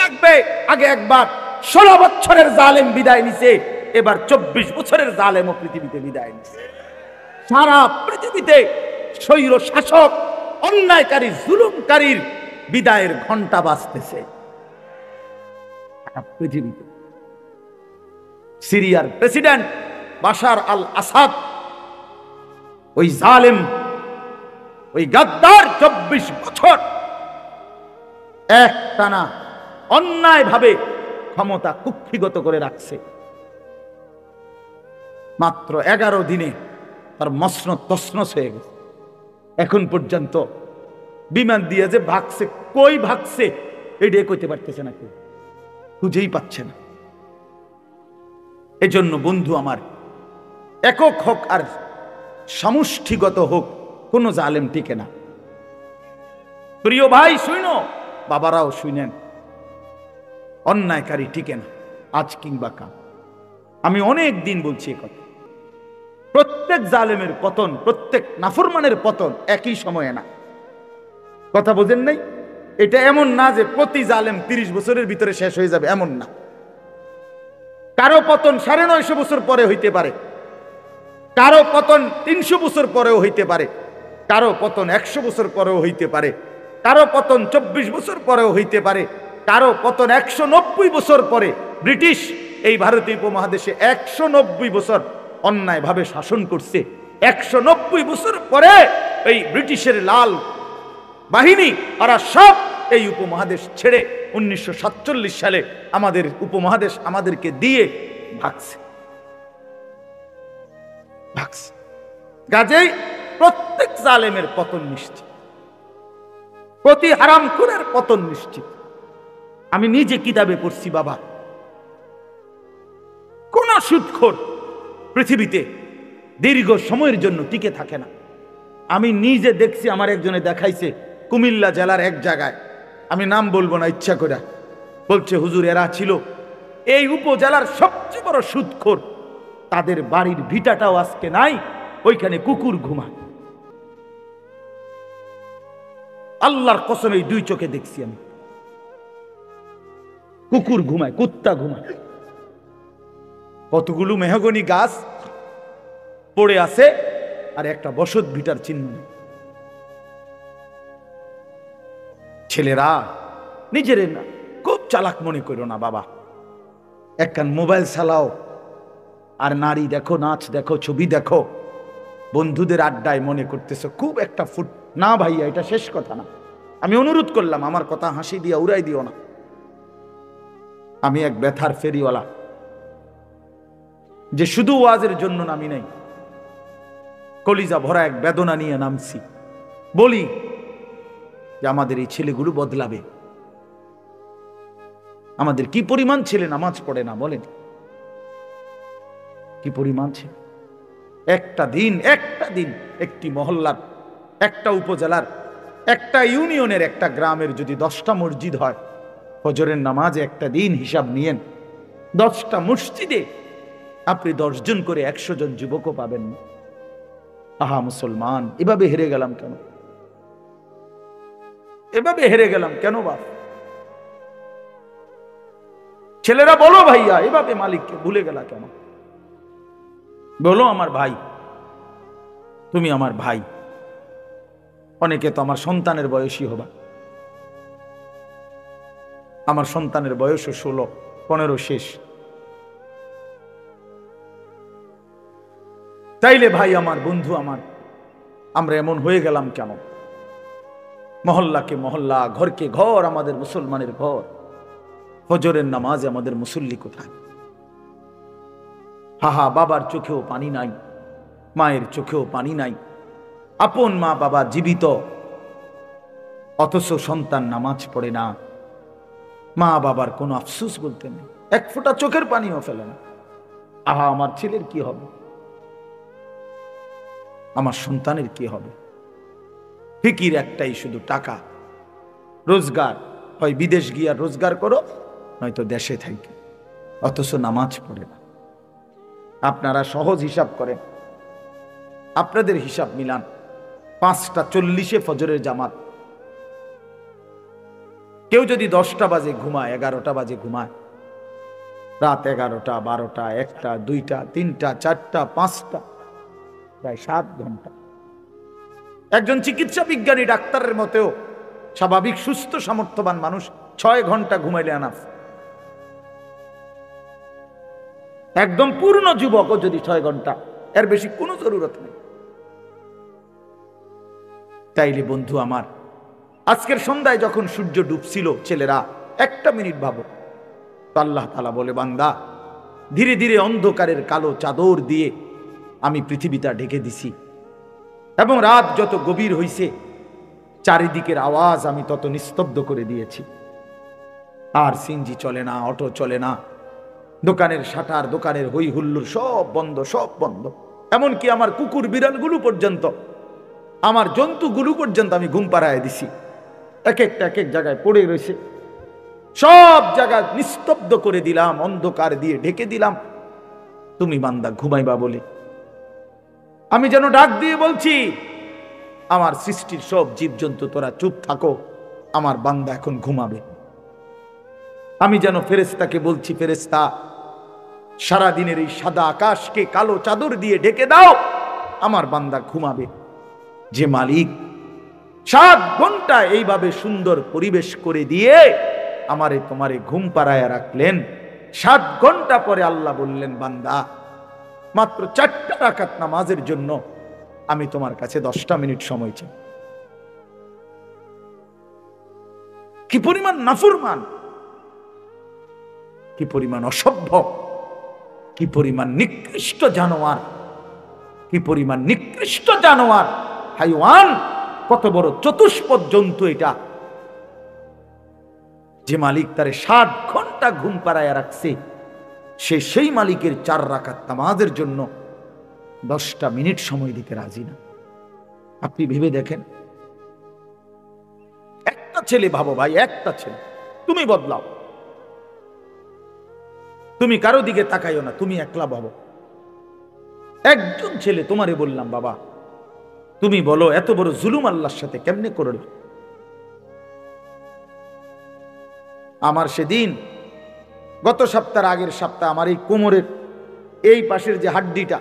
আগে একবার ১৬ বছরের জালেম বিদায় নিছে, এবার ২৪ বছরের জালেমও পৃথিবীতে বিদায় নিছে। সারা পৃথিবীতে স্বৈর শাসক, অন্যায়কারী, জুলুমকারীর বিদায়ের ঘন্টা বাজতেছে পৃথিবীতে। সিরিয়ার প্রেসিডেন্ট বাশার আল আসাদ, ওই জালেম, ওই গাদ্দার ২৪ বছর একটানা অন্যায়ভাবে ক্ষমতা কুক্ষিগত করে রাখছে। মাত্র ১১ দিনে তার মসনদ তছনছ হয়ে গেছে। এখন পর্যন্ত বিমান দিয়ে যে ভাগছে, কই ভাগছে এটাই কইতে পারতেছে না, কেউ খুঁজেই পাচ্ছে না। এজন্য বন্ধু আমার, একক হোক আর সমষ্টিগত হোক, কোন জালেম টিকে না। প্রিয় ভাই শুনো, বাবারাও শুনেন, অন্যায়কারী টিকে না আজ কিংবা কাল। আমি অনেক দিন বলছি এ কথা। প্রত্যেক জালেমের পতন, প্রত্যেক নাফরমানের পতন একই সময়ে না। কথা বোঝেন নাই? এটা এমন না যে প্রতি জালেম 30 বছরের ভিতরে শেষ হয়ে যাবে, এমন না। কারো পতন 950 বছর পরে হইতে পারে, কারো পতন 300 বছর পরেও হইতে পারে, কারো পতন 100 বছর পরেও হইতে পারে, কারো পতন 24 বছর পরেও হইতে পারে, কারো পতন 190 বছর পরে। ব্রিটিশ এই ভারতীয় উপমহাদেশে 190 বছর অন্যায়ভাবে শাসন করছে। 190 বছর পরে এই ব্রিটিশের লাল বাহিনী ওরা সব এই উপমহাদেশ ছেড়ে 1947 সালে আমাদের উপমহাদেশ আমাদেরকে দিয়ে ভাগছে। কাজেই প্রত্যেক জালেমের পতন নিশ্চিত, প্রতি হারামখোরের পতন নিশ্চিত। আমি নিজে কিতাবে পড়ছি বাবা, কোন সুদখোর পৃথিবীতে দীর্ঘ সময়ের জন্য টিকে থাকে না। আমি নিজে দেখছি, আমার একজনে দেখাইছে কুমিল্লা জেলার এক জায়গায়, আমি নাম বলবো না ইচ্ছা করে, বলছে হুজুর এরা ছিল এই উপজেলার সবচেয়ে বড় সুদখোর, তাদের বাড়ির ভিটাটাও আজকে নাই, ওইখানে কুকুর ঘুমায়। আল্লাহর কসম এই 2 চোখে দেখছি আমি, কুকুর ঘুমায়, কুত্তা ঘুমায়। কতগুলো মেহগনি গাছ পড়ে আছে আর একটা বসত ভিটার চিহ্ন নেই। ছেলেরা নিজের না খুব চালাক মনে করো না বাবা, একখান মোবাইল চালাও আর নারী দেখো, নাচ দেখো, ছবি দেখো, বন্ধুদের আড্ডায় মনে করতেছ খুব একটা ফুট না। ভাইয়া এটা শেষ কথা না, আমি অনুরোধ করলাম, আমার কথা হাসি দিয়া উড়াই দিও না। আমি এক ব্যথার ফেরিওয়ালা, যে শুধু ওয়াজের জন্য নামি নাই, কলিজা ভরা এক বেদনা নিয়ে নামছি। বলি যে আমাদের এই ছেলেগুলো বদলাবে। আমাদের কি পরিমাণ ছেলে নামাজ পড়ে না বলেন, কি পরিমাণ ছেলে। একটা দিন একটি মহল্লার, একটা উপজেলার, একটা ইউনিয়নের, একটা গ্রামের যদি 10টা মসজিদ হয়, ফজরের নামাজে একটা দিন হিসাব নিয়েন, 10টা মসজিদে আপনি 10 জন করে 100 জন যুবকও পাবেন না। আহা মুসলমান, এভাবে হেরে গেলাম কেন? এভাবে হেরে গেলাম কেন বাপ? ছেলেরা বলো ভাইয়া, এভাবে মালিককে ভুলে গেলা কেন? বলো আমার ভাই, তুমি আমার ভাই। অনেকে তো আমার সন্তানের বয়সী হবা, আমার সন্তানের বয়সও 16, 15 শেষ। তাইলে ভাই আমার, বন্ধু আমার, আমরা এমন হয়ে গেলাম কেন? মহল্লাকে মহল্লা, ঘরকে ঘর আমাদের মুসলমানের ঘর, ফজরের নামাজে আমাদের মুসল্লি কোথায়? হাহা, বাবার চোখেও পানি নাই, মায়ের চোখেও পানি নাই। আপন মা বাবা জীবিত, অথচ সন্তান নামাজ পড়ে না। মা বাবার কোনো আফসোস বলতে নেই, এক ফোঁটা চোখের পানিও ফেলে না। আহা, আমার ছেলের কি হবে? আমার সন্তানের কি হবে? ফিকির একটাই, শুধু টাকা, রোজগার। হয় বিদেশ গিয়া রোজগার করো, নয়তো দেশে থাকি, অথচ নামাজ পড়ে না। আপনারা সহজ হিসাব করেন, আপনাদের হিসাব মিলান। 5টা 40-এ ফজরের জামাত, কেউ যদি 10টা বাজে ঘুমায়, 11টা বাজে ঘুমায়, রাত 11টা, 12টা, 1টা, 2টা, 3টা, 4টা, 5টা, প্রায় 7 ঘন্টা। একজন চিকিৎসা বিজ্ঞানী ডাক্তারের মতেও স্বাভাবিক সুস্থ সামর্থ্যবান মানুষ 6 ঘন্টা ঘুমাইলে আনাফ। একদম পূর্ণ যুবকও যদি 6 ঘন্টা, এর বেশি কোনো জরুরত নেই। তাইলে বন্ধু আমার, আজকের সন্ধ্যায় যখন সূর্য ডুবছিল, ছেলেরা 1টা মিনিট ভাবো তো, আল্লাহ তাআলা বলে, বান্দা ধীরে ধীরে অন্ধকারের কালো চাদর দিয়ে আমি পৃথিবীটা ঢেকে দিছি, এবং রাত যত গভীর হইছে, চারিদিকের আওয়াজ আমি তত নিস্তব্ধ করে দিয়েছি। আর সিএনজি চলে না, অটো চলে না, দোকানের শাটার, দোকানের হই হুল্লোড় সব বন্ধ, সব বন্ধ। এমনকি আমার কুকুর বিড়ালগুলো পর্যন্ত, আমার জন্তুগুলো পর্যন্ত আমি ঘুম পাড়ায় দিছি। এক একটা এক এক জায়গায় পড়ে রয়েছে, সব জায়গা নিস্তব্ধ করে দিলাম, অন্ধকার দিয়ে ঢেকে দিলাম, তুমি বান্দা ঘুমাইবা বলে। আমি যেন ডাক দিয়ে বলছি, আমার সৃষ্টির সব জীবজন্তু তোরা চুপ থাকো, আমার বান্দা এখন ঘুমাবে। আমি যেন ফেরেশতাকে বলছি, ফেরেশতা সারাদিনের এই সাদা আকাশকে কালো চাদর দিয়ে ঢেকে দাও, আমার বান্দা ঘুমাবে। যে মালিক 7 ঘন্টা এইভাবে সুন্দর পরিবেশ করে দিয়ে আমারে তোমারে ঘুম পাড়ায় রাখলেন, 7 ঘন্টা পরে আল্লাহ বললেন, বান্দা মাত্র 4টা রাকাত নামাজের জন্য আমি তোমার কাছে 10টা মিনিট সময় চাই। কি পরিমাণ নাফরমান, কি পরিমাণ অসভ্য, কি পরিমাণ নিকৃষ্ট জানোয়ার, কি পরিমাণ নিকৃষ্ট জানোয়ার, হাইওয়ান, কত বড় চতুষ্পদ জন্তু এটা। যে মালিক তারে 7 ঘন্টা ঘুম পাড়ায় রাখছে, সে সেই মালিকের 4 রাকাত নামাজের জন্য 10টা মিনিট সময় দিতে রাজি না। আপনি ভেবে দেখেন, একটা ছেলে, ভাবো ভাই, একটা ছেলে, তুমি বদলাও, তুমি কারো দিকে তাকাইও না, তুমি একলা ভাবো। একজন ছেলে, তোমারে বললাম বাবা, তুমি বলো এত বড় জুলুম আল্লাহর সাথে কেমনে করল। আমার সেদিন গত সপ্তাহের আগের সপ্তাহ আমার এই কোমরের এই পাশের যে হাড্ডিটা,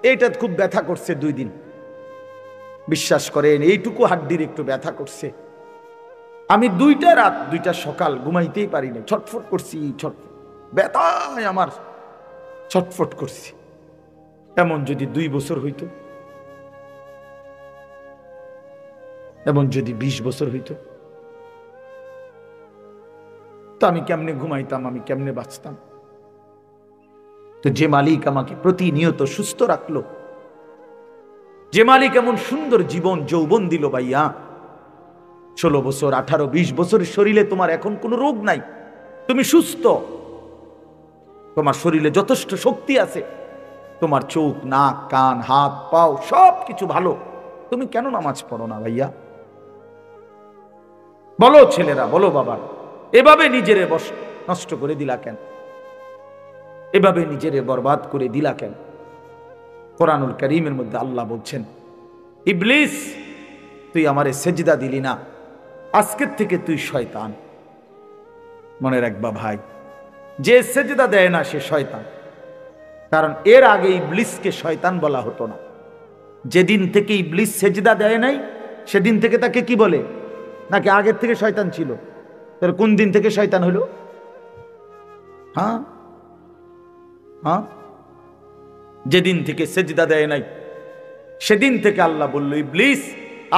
এইটা খুব ব্যথা করছে 2 দিন। বিশ্বাস করেন, এইটুকু হাড্ডির একটু ব্যথা করছে। আমি 2টা রাত 2টা সকাল ঘুমাইতেই পারি না, ছটফট করছি, ছটফট, ব্যথায় আমার ছটফট করছি। এমন যদি 2 বছর হইতো, এমন যদি 20 বছর হইতো, তো আমি কেমনে ঘুমাইতাম, আমি কেমনে বাঁচতাম। তো যে মালিক আমাকে প্রতিনিয়ত সুস্থ রাখলো, যে মালিক এমন সুন্দর জীবন যৌবন দিল, ভাইয়া 16 বছর 18 20 বছরের শরীরে তোমার এখন কোনো রোগ নাই, তুমি সুস্থ, তোমার শরীরে যথেষ্ট শক্তি আছে, তোমার চোখ, নাক, কান, হাত, পাও সব কিছু ভালো, তুমি কেন নামাজ পড়ো না ভাইয়া? বলো ছেলেরা, বলো বাবা, এভাবে নিজেরে নষ্ট করে দিলা কেন? এভাবে নিজেরে বরবাদ করে দিলা কেন? কোরআনুল কারীমের মধ্যে আল্লাহ বলছেন, ইবলিস তুই আমারে সেজদা দিলি না, আজকের থেকে তুই শয়তান। মনে রাখবা ভাই, যে সেজদা দেয় না সে শয়তান। কারণ এর আগে ইবলিসকে শয়তান বলা হতো না। যেদিন থেকে ইবলিস সেজদা দেয় নাই, সেদিন থেকে তাকে কি বলে? নাকি আগের থেকে শয়তান ছিল? তার কোন দিন থেকে শয়তান হলো? হ্যাঁ হ্যাঁ, যেদিন থেকে সেজদা দেয় নাই সেদিন থেকে আল্লাহ বলল, ইবলিস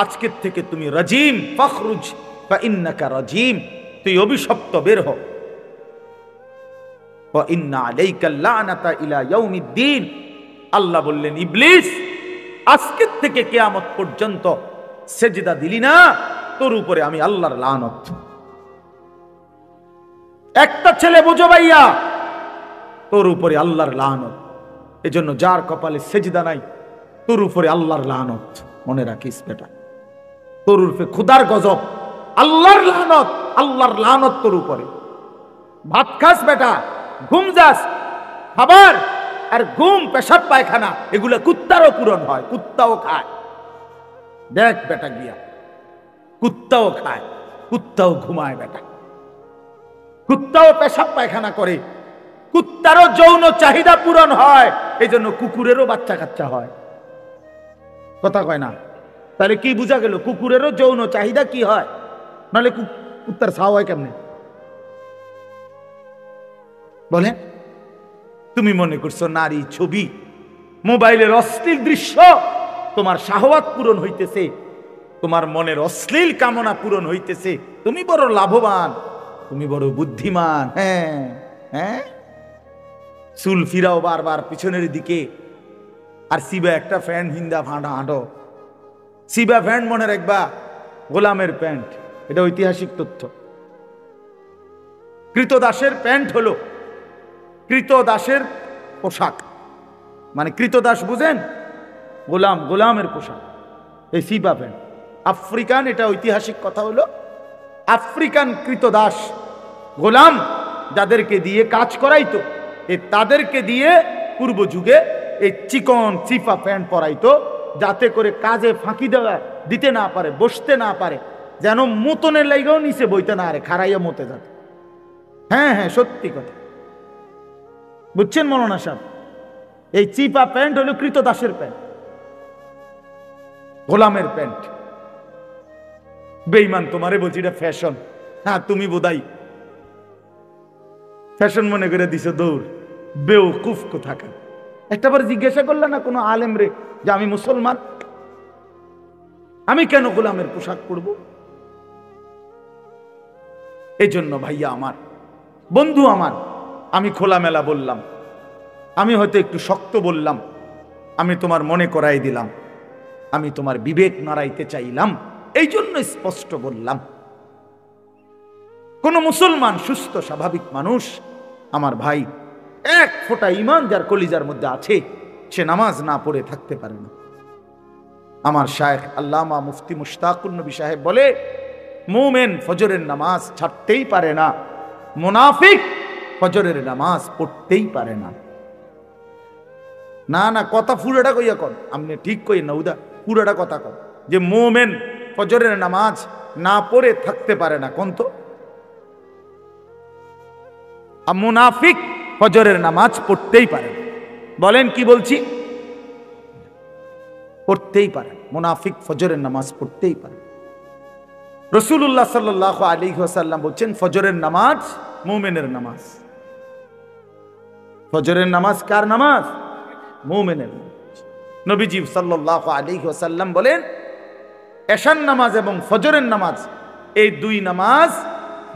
আজকের থেকে তুমি রাজিম, ফখরুজ ফা ইন্নাকা রাজিম, তুই অভিশপ্ত, বের হ। ওয়া ইন্না আলাইকা লানাতা ইলা ইয়াউমিদ্দিন, আল্লাহ বললেন, ইবলিস আজকের থেকে কিয়ামত পর্যন্ত সেজদা দিলি না, তোর উপরে আমি আল্লাহর লানত। একটা ছেলে বুঝো ভাইয়া, তোর উপরে আল্লাহর লানত। এজন্য যার কপালে সেজদা নাই, তোর উপরে আল্লাহর লানত। মনে রাখিস বেটা, তোর উপরে খোদার গজব, আল্লাহর লানত, আল্লাহর লানত তোর উপরে। ভাত খাস বেটা, ঘুম যাস, খাবার আর ঘুম, পেশাব পায়খানা এগুলা কুত্তারও পূরণ হয়, কুত্তাও খায়। দেখ বেটা গিয়া, কুত্তাও খায়, কুত্তাও ঘুমায় বেটা, কুত্তাও পেশাব পায়খানা করে, কুত্তারও যৌন চাহিদা পূরণ হয়। এই জন্য কুকুরেরও বাচ্চা কাচ্চা হয়। কথা কয় না? তাহলে কি বোঝা গেল? কুকুরেরও যৌন চাহিদা কি হয়, নাহলে কুত্তার ছাও হয় কেমনে? বলে তুমি মনে করছো নারী ছবি, মোবাইলের অশ্লীল দৃশ্য তোমার শাহওয়াত পূরণ হইতেছে, তোমার মনের অশ্লীল কামনা পূরণ হইতেছে, তুমি বড় লাভবান, তুমি বড় বুদ্ধিমান। হ্যাঁ হ্যাঁ, চুল ফিরাও বারবার পিছনের দিকে, আর সিবা একটা প্যান্ট হিন্দা ভাঁড়া হাঁটো। সিবা প্যান্ট মনে রাখবা গোলামের প্যান্ট, এটা ঐতিহাসিক তথ্য। কৃতদাসের প্যান্ট হলো, কৃতদাসের পোশাক, মানে কৃতদাস বুঝেন, গোলাম, গোলামের পোশাক, এই সিপা প্যান্ট। আফ্রিকান, এটা ঐতিহাসিক কথা হলো, আফ্রিকান কৃতদাস গোলাম যাদেরকে দিয়ে কাজ করাইতো, তাদেরকে দিয়ে পূর্ব যুগে এই চিকন চিপা প্যান্ট পরাইতো, যাতে করে কাজে ফাঁকি দেওয়া দিতে না পারে, বসতে না পারে, যেন মতনের লাইগাও নিচে বইতে না আরে, খারাইয়া মতে যাতে। হ্যাঁ হ্যাঁ, সত্যি কথা, বুঝছেন মৌলানা সাহেব? এই চিপা প্যান্ট হলো কৃতদাসের প্যান্ট, গোলামের প্যান্ট। বেঈমান তোমারে বলছি এটা ফ্যাশন। হ্যাঁ, তুমি বোধাই ফ্যাশন মনে করে দিছো দৌড়, বেওকুফ কোথাকার। একটাবার জিজ্ঞাসা করলে না কোনো আলেম রে যে আমি মুসলমান, আমি কেন গোলামের পোশাক পরব? এই জন্য ভাইয়া আমার, বন্ধু আমার, আমি খোলামেলা বললাম, আমি হয়তো একটু শক্ত বললাম, আমি তোমার মনে করাই দিলাম, আমি তোমার বিবেক নাড়াইতে চাইলাম, এই জন্য স্পষ্ট বললাম। কোন মুসলমান সুস্থ স্বাভাবিক মানুষ আমার ভাই, এক ফোঁটা ঈমান যার কলিজার মধ্যে আছে, সে নামাজ না পড়ে থাকতে পারে না। আমার শায়েখ আল্লামা মুফতি মুশতাকুন নবী সাহেব বলে, মুমিন ফজরের নামাজ ছাড়তেই পারে না, মুনাফিক ফজরের নামাজ পড়তেই পারে না। না না, কথা পুরোটা কইয়া কন, আপনি ঠিক কই না উদা, পুরোটা কথা কন যে মুমিন ফজরের নামাজ না পড়ে থাকতে পারে না, কোন তো? আর মুনাফিক ফজরের নামাজ পড়তেই পারে। বলেন কি বলছি? পড়তেই পারে, মুনাফিক ফজরের নামাজ পড়তেই পারে। রাসূলুল্লাহ সাল্লাল্লাহু আলাইহি ওয়াসাল্লাম বলেন, ফজরের নামাজ মুমিনের নামাজ। ফজরের নামাজ কার নামাজ? মুমিনের নামাজ। নবীজি সাল্লাল্লাহু আলাইহি ওয়াসাল্লাম বলেন, এশার নামাজ এবং ফজরের নামাজ, এই দুই নামাজ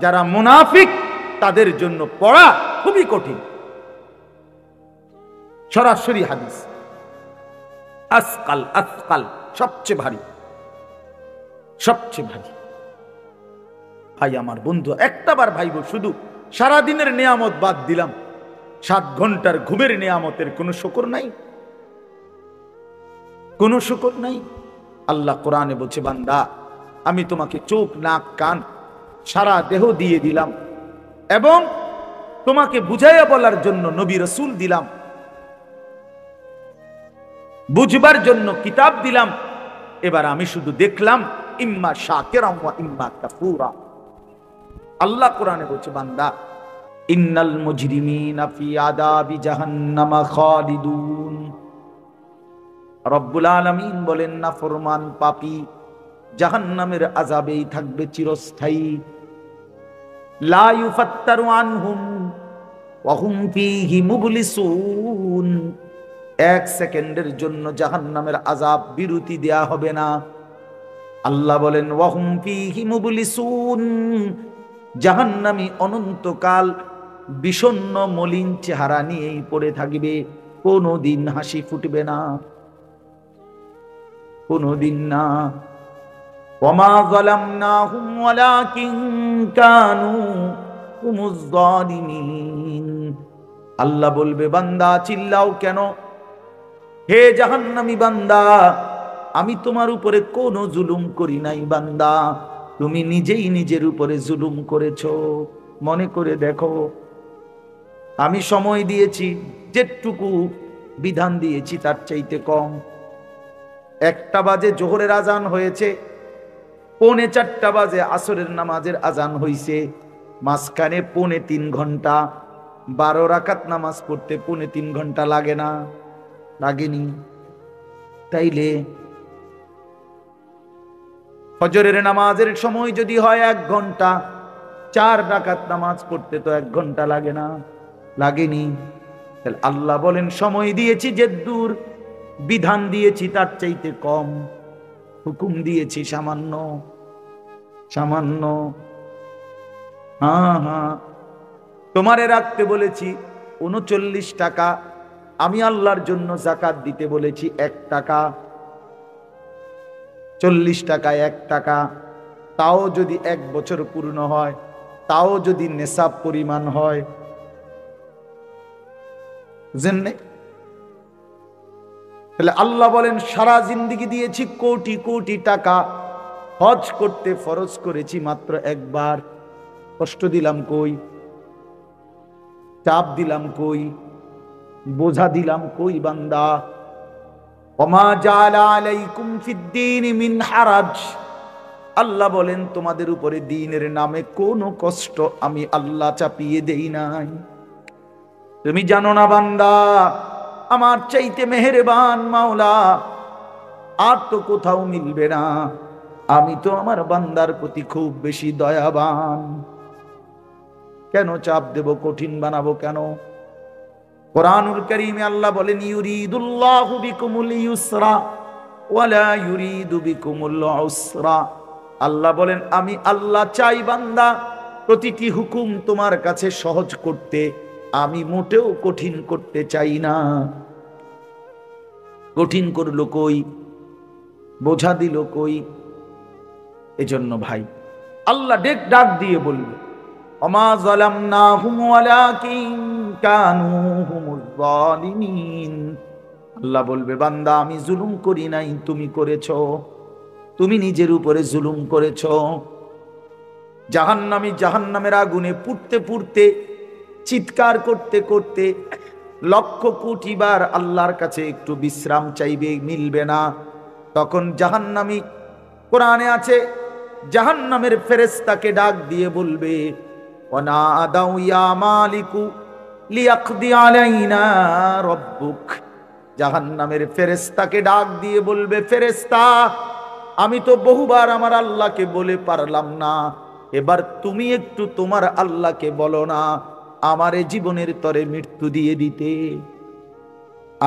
যারা মুনাফিক তাদের জন্য পড়া খুবই কঠিন। সরাসরি হাদিস, আসকাল, আসকাল, সবচেয়ে ভারী, সবচেয়ে ভারী। ভাই আমার বন্ধু, একটাবার ভাইব, শুধু সারাদিনের নিয়ামত বাদ দিলাম, 7 ঘন্টার ঘুমের নিয়ামতের কোনো শুকর নাই, কোনো শুকর নাই। আল্লাহ কোরআনে বলছে, বান্দা আমি তোমাকে চোখ, নাক, কান, সারা দেহ দিয়ে দিলাম, এবং তোমাকে বুঝাইয়া বলার জন্য নবী রাসূল দিলাম, বুঝবার জন্য কিতাব দিলাম। এবার আমি শুধু দেখলাম, ইম্মা শাকিরান ওয়া ইম্মা কাফুরা। আল্লাহ কোরআনে বলছে, বান্দা ইন্নাল মুজরিমিনা ফি আযাবি জাহান্নাম খালিদুন। রব্বুল আলামিন বলেন, নাফরমান পাপী জাহান্নামের আযাবেই থাকবে চিরস্থায়ী। লা ইউফাত্তারু আনহুম ওয়া হুম ফীহি মুবলিসুন। 1 সেকেন্ডের জন্য জাহান্নামের আযাব বিরতি দেয়া হবে না। আল্লাহ বলেন, ওয়া হুম ফীহি মুবলিসুন, জাহান্নামী অনন্তকাল বিষণ্ণ মলিন চেহারা নিয়েই পড়ে থাকবে, কোনদিন হাসি ফুটবে না, কোনদিন না। ওয়ামা যালামনাহুম ওয়ালাকিন কানু হুমুজ যালিমিন। আল্লাহ বলবে, বান্দা চিল্লাও কেন? হে জাহান্নামী বান্দা, আমি তোমার উপরে কোনো জুলুম করি নাই বান্দা, তুমি নিজেই নিজের উপরে জুলুম করেছো। মনে করে দেখো, আমি সময় দিয়েছি, যেটুকু বিধান দিয়েছি তার চাইতে কম। 1টা বাজে জোহরের আজান হয়েছে, 3:45 বাজে আসরের নামাজের আজান হইছে, মাঝখানে 3.5 ঘন্টা, 12 রাকাত নামাজ পড়তে 3.5 ঘন্টা লাগে না? লাগেনি? তাইলে ফজরের নামাজের সময় যদি হয় 1 ঘন্টা, 4 রাকাত নামাজ পড়তে তো 1 ঘন্টা লাগে না? লাগেনি? তাহলে আল্লাহ বলেন, সময় দিয়েছি যে দূর, বিধান দিয়েছি তার চাইতে কম, হুকুম দিয়েছি সামান্য, সামান্য। হ্যাঁ হ্যাঁ, তোমারে রাখতে বলেছি 39 টাকা, আমি আল্লাহর জন্য যাকাত দিতে বলেছি 1 টাকা। 40 টাকায় 1 টাকা, তাও যদি 1 বছর পূর্ণ হয়, তাও যদি নেশাব পরিমাণ হয়, বুঝেন নাই? তাহলে আল্লাহ বলেন সারা জিন্দেগি দিয়েছি কোটি কোটি টাকা, হজ করতে ফরজ করেছি মাত্র একবার, কষ্ট দিলাম কই, চাপ দিলাম কই, বোঝা দিলাম কই বান্দা? ওমা জাআলা আলাইকুম ফিদ্দীনি মিন হারাজ, আল্লাহ বলেন তোমাদের উপরে দ্বীনের নামে কোনো কষ্ট আমি আল্লাহ চাপিয়ে দেই নাই। তুমি জানো না বান্দা, আমার চাইতে মেহেরবান মাওলা আর তো কোথাও মিলবে না। আমি তো আমার বান্দার প্রতি খুব বেশি দয়াবান। কেন চাপ দেব, কঠিন বানাবো কেন? কোরআনুল কারীমে আল্লাহ বলেন ইউরিদুল্লাহু বিকুমুল ইউসরা ওয়ালা ইউরিদু বিকুমুল উসরা। আল্লাহ বলেন আমি আল্লাহ চাই বান্দা প্রতিটি হুকুম তোমার কাছে সহজ করতে, আমি মোটেও কঠিন করতে চাই না। কঠিন করলো কই, বোঝা দিল কই? এজন্য ভাই আল্লাহ ডাক দিয়ে বলবে ওমা যালামনাহুম ওয়ালাকিন কানু হুমুজ যালিমিন। আল্লাহ বলবে বান্দা আমি জুলুম করি নাই, তুমি করেছো, তুমি নিজের উপরে জুলুম করেছো। জাহান্নামী জাহান্নামের আগুনে পুড়তে পুড়তে চিৎকার করতে করতে লক্ষ কোটি বার আল্লাহর কাছে একটু বিশ্রাম চাইবে, মিলবে না। তখন জাহান্নামী, কোরআনে আছে, জাহান্নামের ফেরেশতাকে ডাক দিয়ে বলবে ওয়ানাদাউ ইয়া মালিকু লিয়াকদি আলাইনা রাব্বুক। জাহান্নামের ফেরেশতাকে ডাক দিয়ে বলবে ফেরেশতা আমি তো বহুবার আমার আল্লাহকে বলে পারলাম না, এবার তুমি একটু তোমার আল্লাহকে বলো না আমারে জীবনের তরে মৃত্যু দিয়ে দিতে।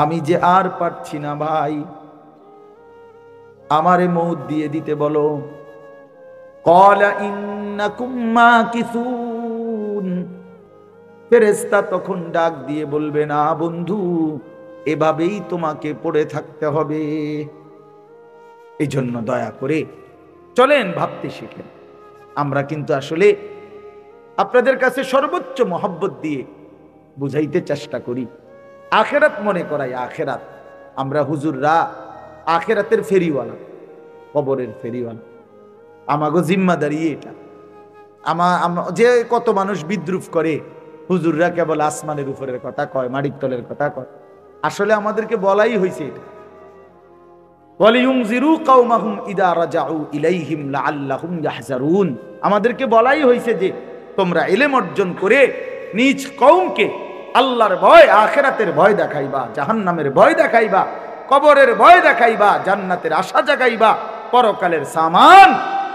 আমি যে আর পারছি না ভাই, আমারে মউত দিয়ে দিতে বলো। ক্বালা ইন্নাকুম মাকিসুন। ফেরেশতা তখন ডাক দিয়ে বলবে না বন্ধু, এভাবেই তোমাকে পড়ে থাকতে হবে। এই জন্য দয়া করে চলেন ভাবতে শিখেন। আমরা কিন্তু আসলে আপনাদের কাছে সর্বোচ্চ মহব্বত দিয়ে বুঝাইতে চেষ্টা করি, আখেরাত মনে করাই। আখেরাত আমরা হুজুররা আখেরাতের ফেরিওয়ালা, কবরের ফেরিওয়ালা। আমাগো জিম্মাদারি এটা। যে কত মানুষ বিদ্রুপ করে হুজুররা কেবল আসমানের উপরের কথা কয়, মাটির তলের কথা কয়। আসলে আমাদেরকে বলাই হয়েছে এটা, ওয়ালিয়ুনজিরু কওমাহুম ইদা রাজাউ ইলাইহিম লাআল্লাহুম ইয়াহজারুন। আমাদেরকে বলাই হয়েছে যে তোমরা ইলম অর্জন করে নিজ কওমকে আল্লাহর ভয়, আখিরাতের ভয় দেখাইবা, জাহান্নামের ভয় দেখাইবা, কবরের ভয় দেখাইবা, জান্নাতের আশা জাগাইবা, পরকালের সামান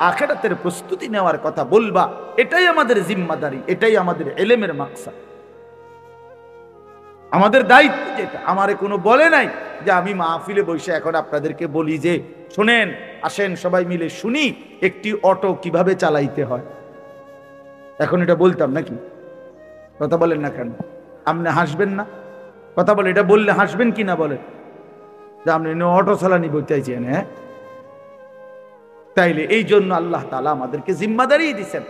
আখিরাতের প্রস্তুতি নেওয়ার কথা বলবা। এটাই আমাদের জিম্মাদারি, এটাই আমাদের ইলমের মাকসাদ, আমাদের দায়িত্ব। যেটা আমারে কোনো বলে নাই যে আমি মাহফিলে বসে এখন আপনাদেরকে বলি যে শুনেন, আসেন সবাই মিলে শুনি একটি অটো কিভাবে চালাইতে হয়। এখন এটা বলতাম নাকি? কথা বলেন না কেন? আপনি হাসবেন না? কথা বলে, এটা বললে হাসবেন কি না বলেন? যে আপনি অটো চালানি বলতে চাইছেন? হ্যাঁ, তাইলে এই জন্য আল্লাহ তাআলা আমাদেরকে জিম্মাদারি দিয়েছেন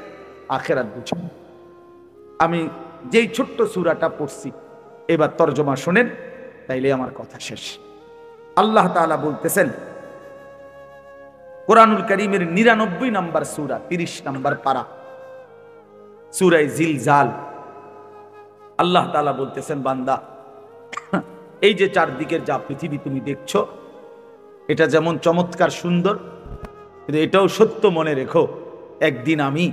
আখিরাত বুঝুন। আমি যেই ছোট্ট সূরাটা পড়ছি এবার তরজমা শুনেন, তাইলে আমার কথা শেষ। আল্লাহ তাআলা বলতেছেন কোরআনুল কারীমের ৯৯ নম্বর সূরা, ৩০ নম্বর পারা, সূরা জিলজাল। আল্লাহ তাআলা বলতেছেন বান্দা এই যে চারদিকের যা পৃথিবী তুমি দেখছো, এটা যেমন চমৎকার সুন্দর, কিন্তু এটাও সত্য মনে রেখো একদিন আমি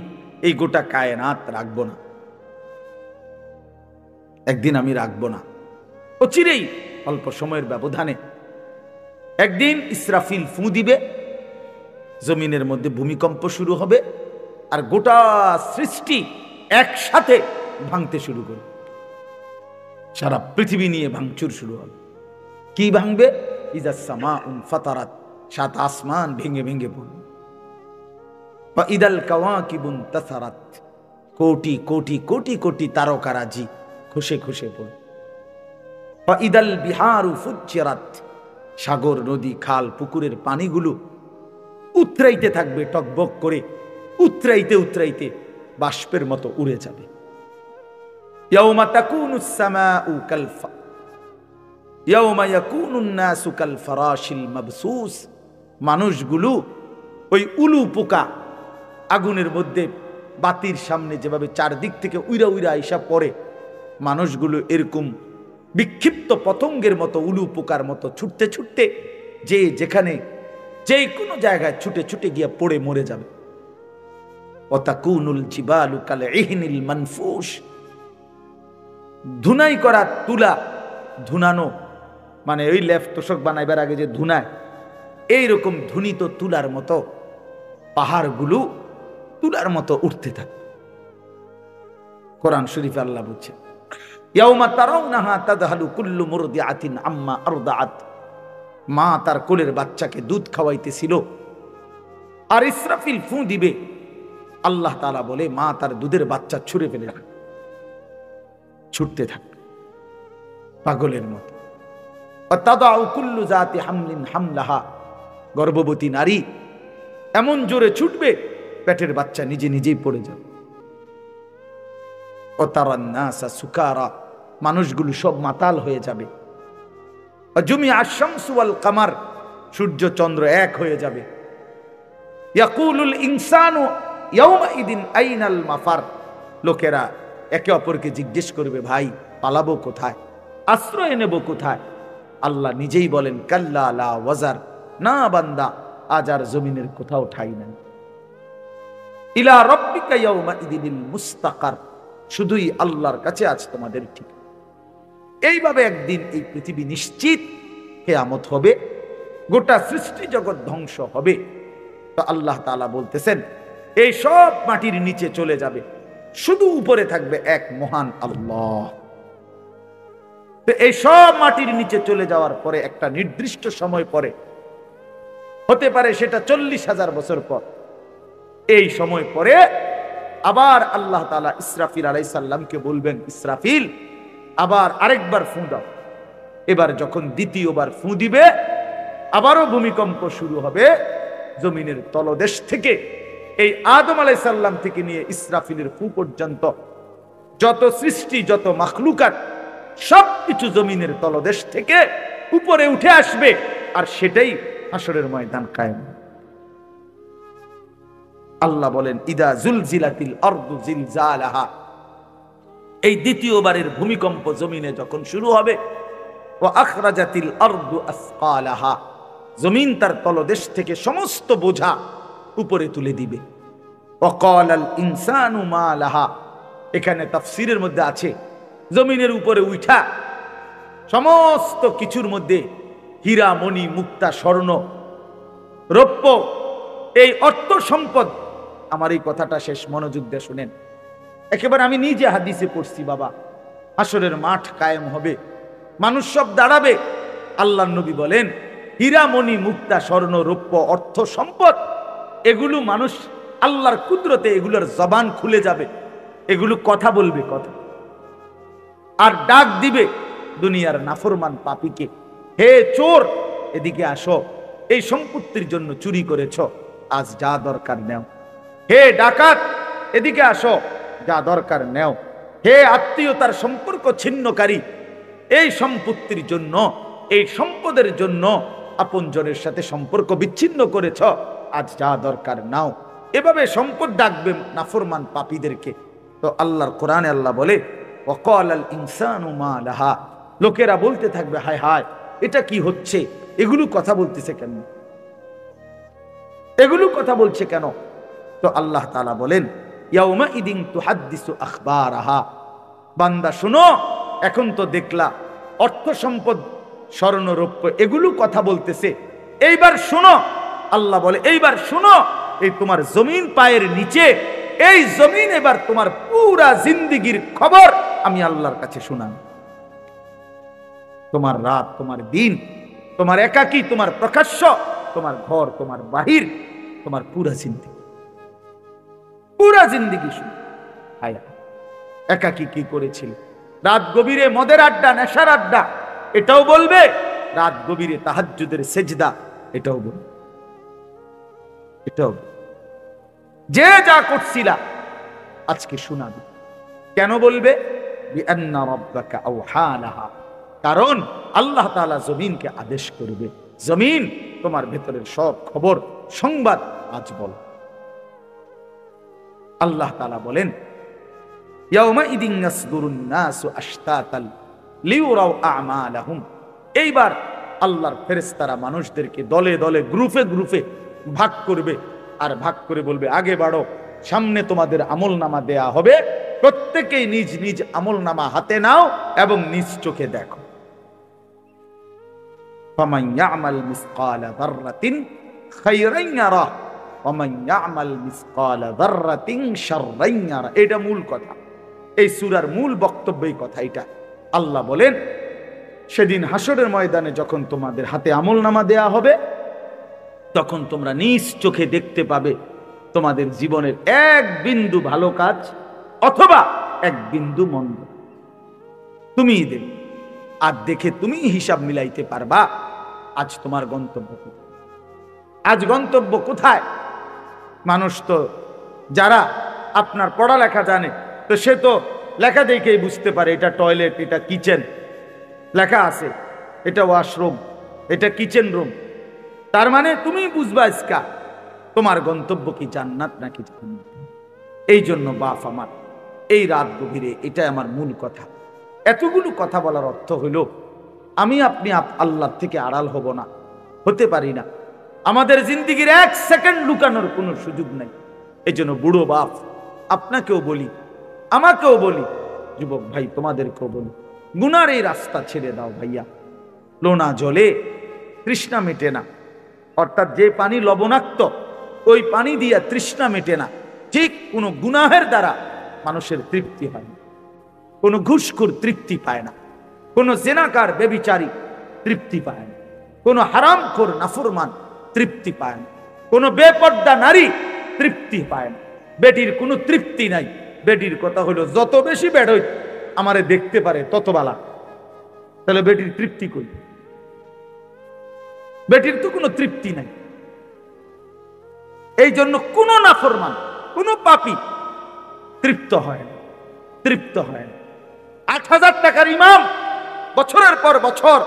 এই গোটা কায়নাত রাখবো না, একদিন আমি রাখবো না। অচিরেই অল্প সময়ের ব্যবধানে একদিন ইসরাফিল ফু দিবে, জমিনের মধ্যে ভূমিকম্প শুরু হবে, আর গোটা সৃষ্টি একসাথে ভাঙতে শুরু করবে। সারা পৃথিবী নিয়ে ভাঙচুর শুরু হবে। কি ভাঙবে? ইজা সামাউন ফাতারাত, সাত আসমান ভেঙে ভেঙে পড়বে। বা ইদাল কাওয়াকিবুন তাসারাত, কোটি কোটি কোটি কোটি তারকারাজি খুশে খুশে পড়বে। বা ইদাল বিহারু ফুজ্জিরাত, সাগর নদী খাল পুকুরের পানিগুলো উতরাইতে থাকবে, টকবক করে উতরাইতে উতরাইতে বাষ্পের মতো উড়ে যাবে। ইয়াউমা তাকুনুস সামাউ কাল ইয়াউমা ইয়াকুনুন নাসু কাল ফারাশিল মাবসুস, মানুষগুলো ওই উলু পোকা আগুনের মধ্যে বাতির সামনে যেভাবে চারদিক থেকে উইরা উইরা আইসা পড়ে, মানুষগুলো এরকম বিক্ষিপ্ত পতঙ্গের মতো উলু পোকার মতো ছুটতে ছুটতে যে যেখানে যে কোনো জায়গায় ছুটে ছুটে গিয়ে পড়ে মরে যাবে। ওয়াতাকুনুল জিবালু কাল ইহনিল মানফুস, ধুনাই করা তুলা, ধুনানো মানে ওই লেফ তোষক বানাইবার আগে যে ধুনায়, এইরকম ধুনিত তুলার মতো পাহাড়গুলো তুলার মতো উঠতে থাকে। কোরআন শরীফে আল্লাহ বলছে, ইয়াউমা তারাউনাহা তাযহালু কুল্লু মুরদিআতিন আম্মা আরদাআত, মা তার কোলের বাচ্চাকে দুধ খাওয়াইতেছিল, আর ইসরাফিল ফু দিবে, আল্লাহ তাআলা বলে মা তার দুধের বাচ্চা ছুঁড়ে ফেলে রাখে, ছুটতে থাকে পাগলের মতো। তাদাউ কুল্লু যাতি হামলিন হামলাহা, গর্ভবতী নারী এমন জোরে ছুটবে পেটের বাচ্চা নিজে নিজেই পড়ে যাবে। ওয়াতারান নাসা সুকারা, মানুষগুলো সব মাতাল হয়ে যাবে। জুমিআ আশ-শামসু ওয়াল কামার, সূর্য চন্দ্র এক হয়ে যাবে। ইয়াকুলুল ইনসানু ইয়াউমাইদিন আইনাল মাফার, লোকেরা একে অপরকে জিজ্ঞেস করবে, ভাই পালাবো কোথায়, আশ্রয় নেব কোথায়? আল্লাহ নিজেই বলেন, কাল্লা লা ওয়াজার, না বান্দা, আজ আর জমিনের কোথাও ঠাঁই নাই। ইলা রাব্বিকা ইয়াউমাইদিনিল মুস্তাকার, শুধুই আল্লাহর কাছে আজ তোমাদের ঠিক। এইভাবে একদিন এই পৃথিবী নিশ্চিত কিয়ামত হবে, গোটা সৃষ্টি জগৎ ধ্বংস হবে। তো আল্লাহ তাআলা বলতেছেন এই সব মাটির নিচে চলে যাবে, শুধু উপরে থাকবে এক মহান আল্লাহ। তো এই সব মাটির নিচে চলে যাওয়ার পরে একটা নির্দিষ্ট সময় পরে, হতে পারে সেটা 40,000 বছর পর, এই সময় পরে আবার আল্লাহ তাআলা ইসরাফিল আলাইহিস সালামকে বলবেন, ইসরাফিল আবার আরেকবার ফু দাও। এবার যখন দ্বিতীয়বার ফু দিবে, আবারও ভূমিকম্প শুরু হবে জমিনের তলদেশ থেকে। এই আদম আলাইহিস সালাম থেকে নিয়ে ইসরাফিলের ফু পর্যন্ত যত সৃষ্টি, যত মাখলুকাত, সবকিছু জমিনের তলদেশ থেকে উপরে উঠে আসবে, আর সেটাই হাসরের ময়দান কায়েম। আল্লাহ বলেন, ইদা জুলজিলাতিল আরদু জিলজালাহা, এই দ্বিতীয়বারের ভূমিকম্প জমিনে যখন শুরু হবে, ওয়া আখরাজাতিল আরদু আসকালাহা, জমিন তার তলদেশ থেকে সমস্ত বোঝা উপরে তুলে দিবে। ওয়া ক্বালাল ইনসানু মা লাহা, এখানে তাফসীরের মধ্যে আছে জমিনের উপরে উঠা সমস্ত কিছুর মধ্যে হীরা মণি মুক্তা স্বর্ণ রৌপ্য, এই অর্থ সম্পদ। আমার এই কথাটা শেষ মনোযোগ দিয়ে শুনেন, একেবারে আমি নিজে হাদিসে পড়ছি বাবা। হাসরের মাঠ কায়েম হবে, মানুষ সব দাঁড়াবে। আল্লাহর নবী বলেন, হীরামণি মুক্তা স্বর্ণ রৌপ্য অর্থ সম্পদ, এগুলো মানুষ আল্লাহর কুদরতে এগুলোর জবান খুলে যাবে, এগুলো কথা বলবে, কথা আর ডাক দিবে দুনিয়ার নাফরমান পাপীকে, হে চোর এদিকে আসো, এই সম্পত্তির জন্য চুরি করেছ, আজ যা দরকার নেও। হে ডাকাত এদিকে আসো, যা দরকার নেও। হে আত্মীয়তার সম্পর্ক ছিন্নকারী, এই সম্পত্তির জন্য, এই সম্পদের জন্য আপনজনের সাথে সম্পর্ক বিচ্ছিন্ন করেছ, আজ যা দরকার নাও। এভাবে সম্পদ ডাকবে নাফরমান পাপীদেরকে। তো আল্লাহর কোরআনে আল্লাহ বলে, ওয়াকালাল ইনসানু মা লাহা, লোকেরা বলতে থাকবে, হায় হায় এটা কি হচ্ছে, এগুলো কথা বলতেছে কেন, এগুলো কথা বলছে কেন? তো আল্লাহ তাআলা বলেন, ইয়াউমা ইদিন তুহাদ্দিসু আখবারাহা, বান্দা শোনো, এখন তো দেখলা অর্থ সম্পদ স্বর্ণ রৌপ্য এগুলো কথা বলতেছে, এইবার শোনো। আল্লাহ বলে, এইবার শোনো, এই তোমার জমিন পায়ের নিচে, এই জমিন এবার তোমার পুরা জিন্দেগীর খবর আমি আল্লাহর কাছে শোনান। তোমার রাত, তোমার দিন, তোমার একাকী, তোমার প্রকাশ্য, তোমার ঘর, তোমার বাহির, তোমার পুরা জিন্দেগী, পুরা জিন্দেগী শুনো। আয়া একাকী কি করেছিল, রাত গভীরে মদের আড্ডা, নেশার আড্ডা, এটাও বলবে। রাত গভীরে তাহাজ্জুদের সেজদা, এটাও বলবে, এটাও যে যা করছিলা আজকে শোনাবে। কেন বলবে? বিআন্না রাব্বাকা আওহা লাহা, কারণ আল্লাহ তাআলা জমিনকে আদেশ করবে, জমিন তোমার ভেতরের সব খবর সংবাদ আজ বল। আল্লাহ তাআলা বলেন ইয়াউমাইদিন ইয়াসদুরুন নাসু আশতাতাল লিউরাউ আমালাহুম। এইবার আল্লাহর ফেরেশতারা মানুষদেরকে দলে দলে গ্রুপে গ্রুপে ভাগ করবে, আর ভাগ করে বলবে আগে বাড়ো, সামনে তোমাদের আমলনামা দেয়া হবে, প্রত্যেকেই নিজ নিজ আমলনামা হাতে নাও এবং নিজ চোখে দেখো। ফামান ইয়ামাল মিসকালা যাররাতিন খায়রান ইয়ারা ওয়া মান ইয়ামাল মিসকালা যাররাতিন শাররান ইয়ারা। এটা মূল কথা, এই সূরার মূল বক্তব্য এই কথা। এটা আল্লাহ বলেন সেদিন হাসরের ময়দানে যখন তোমাদের হাতে আমলনামা দেয়া হবে, তখন তোমরা নিজ চোখে দেখতে পাবে তোমাদের জীবনের এক বিন্দু ভালো কাজ অথবা এক বিন্দু মন্দ তুমিই দেবে। আর দেখে তুমি হিসাব মিলাইতে পারবা আজ তোমার গন্তব্য কোথায়। আজ গন্তব্য কোথায়? মানুষ তো যারা আপনার পড়ালেখা জানে, তো সে তো লেখা দেখেই বুঝতে পারে এটা টয়লেট, এটা কিচেন, লেখা আছে এটা ওয়াশরুম, এটা কিচেন রুম। তার মানে তুমি বুঝবা ইসকা তোমার গন্তব্য কি জান্নাত নাকি জাহান্নাম। এই জন্য বাপ আমার এই রাত গভীরে এটাই আমার মূল কথা। এতগুলো কথা বলার অর্থ হইল আমি আপনি আল্লাহর থেকে আড়াল হব না, হতে পারি না। আমাদের জিন্দিগির এক সেকেন্ড লুকানোর কোনো সুযোগ নাই। এই জন্য বুড়ো বাপ আপনাকেও বলি, আমাকেও বলি, যুবক ভাই তোমাদেরকেও বলি, গুনার এই রাস্তা ছেড়ে দাও ভাইয়া। লোনা জলে তৃষ্ণা মেটে না, অর্থাৎ যে পানি লবণাক্ত ওই পানি দিয়া তৃষ্ণা মেটে না। ঠিক কোনো গুনাহের দ্বারা মানুষের তৃপ্তি হয় না, কোনো ঘুষখোর তৃপ্তি পায় না, কোনো জেনাকার বেবিচারী তৃপ্তি পায় না, কোনো হারামখোর নাফরমান তৃপ্তি পায় না, কোনো বেপর্দা নারী তৃপ্তি পায় না। বেটির কোনো তৃপ্তি নাই। বেটির কথা হলো যত বেশি বেড়ই আমারে দেখতে পারে তত বালা। তাহলে বেটির তৃপ্তি কই? বেটির তো কোনো তৃপ্তি নাই। এই জন্য কোন নাফরমান, কোন পাপী তৃপ্ত হয় না, তৃপ্ত হয় না। ৮,০০০ টাকার ইমাম বছরের পর বছর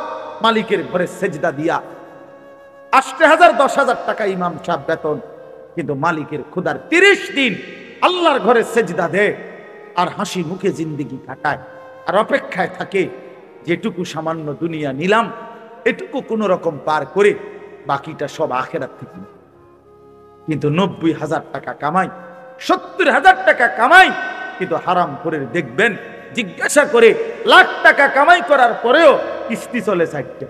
মালিকের ঘরে সেজদা দিয়া ৮,০০০ ১০,০০০ টাকা ইমাম সাহেব বেতন, কিন্তু মালিকের খোদার ৩০ দিন আল্লাহর ঘরে সেজদা দেয় আর হাসি মুখে জিন্দেগি কাটায়, আর অপেক্ষায় থাকে যেটুকু সামান্য দুনিয়া নিলাম এটুকু কোন রকম পার করে বাকিটা সব আখিরাত থেকে। কিন্তু ৯০,০০০ টাকা কামাই, ৭০,০০০ টাকা কামাই, কিন্তু হারাম করে দেখবেন জিজ্ঞাসা করে লাখ টাকা কামাই করার পরেও কিস্তি চলে ৪টা।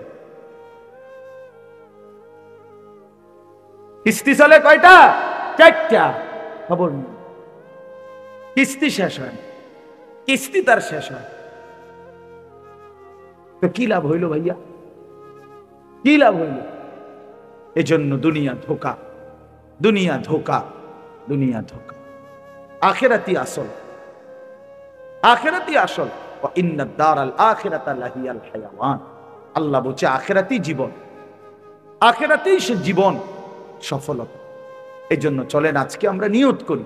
কিস্তি চলে কয়টা? ৪টা। খবর নেই, কিস্তি শেষ হয়, কিস্তি তার শেষ হয়। তো কি লাভ হইল ভাইয়া? কি লাভ হইল? এজন্য দুনিয়া ধোকা, দুনিয়া ধোকা, দুনিয়া ধোকা। আখিরাতি আসল, আখিরাতি আসল। ওয়া ইন্নাদ দারাল আখিরাতা লাহিয়াল হায়াওয়ান। আল্লাহ বলছে আখিরাতি জীবন, আখিরাতি সে জীবন, সফলতা। এজন্য চলেন আজকে আমরা নিয়ত করি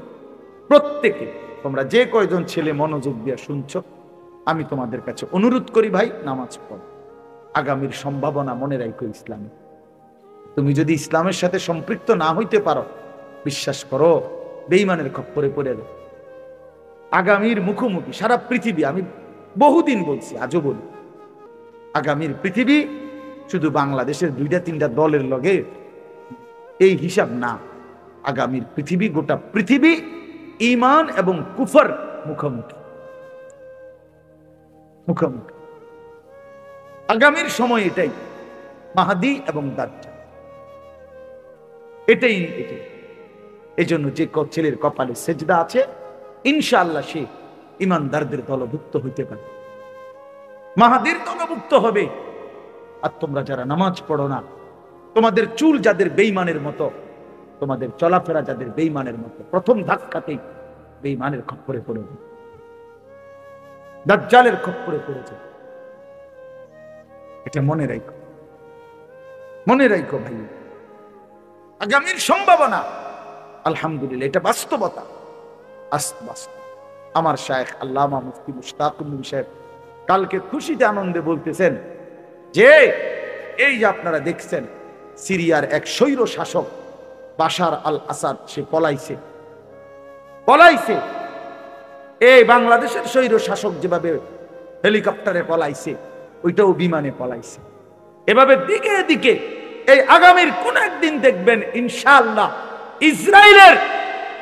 প্রত্যেকে, তোমরা যে কয়জন ছেলে মনোযোগ দিয়ে শুনছো, আমি তোমাদের কাছে অনুরোধ করি ভাই নামাজ পড়ো। আগামীর সম্ভাবনা মনে রাখো ইসলামে। তুমি যদি ইসলামের সাথে সম্পৃক্ত না হইতে পারো, বিশ্বাস করো বেঈমানের খপ্পরে পড়ে যাবে। আগামীর মুখোমুখি সারা পৃথিবী, আমি বহুদিন বলছি আজও বলি, আগামীর পৃথিবী শুধু বাংলাদেশের ২-৩টা দলের লগে এই হিসাব না। আগামীর পৃথিবী, গোটা পৃথিবী ঈমান এবং কুফর মুখোমুখি, মুখোমুখি। আগামীর সময় এটাই, মাহদী এবং দাজ্জাল, এটাই এটাই। এই জন্য যে ছেলের কপালে সেজদা আছে ইনশাআল্লাহ সে ইমানদারদের দলভুক্ত হইতে পারে, মাহাদির দলভুক্ত হবে। আর তোমরা যারা নামাজ পড়ো না, তোমাদের চুল যাদের বেঈমানের মতো, তোমাদের চলাফেরা যাদের বেঈমানের মতো, প্রথম ধাক্কাতেই বেঈমানের খপ্পরে পড়ে যাবে, দাজ্জালের খপ্পরে পড়ে যাবে। এটা মনে রাখো, মনে রাখো ভাই। আগামীর সম্ভাবনা আলহামদুলিল্লাহ, এটা বাস্তবতা, বাস্তব। আমার শায়েখ আল্লামা মুফতি মুশতাকুল নবী সাহেব কালকে খুশিতে আনন্দে বলতেছেন যে এই যে আপনারা দেখছেন সিরিয়ার এক স্বৈর শাসক বাশার আল আসাদ সে পলাইছে। এই বাংলাদেশের স্বৈর শাসক যেভাবে হেলিকপ্টারে পলাইছে, ওইটাও বিমানে পলাইছে। এভাবে দিকে দিকে এই আগামীর কোন একদিন দেখবেন ইনশাআল্লাহ ইসরায়েলের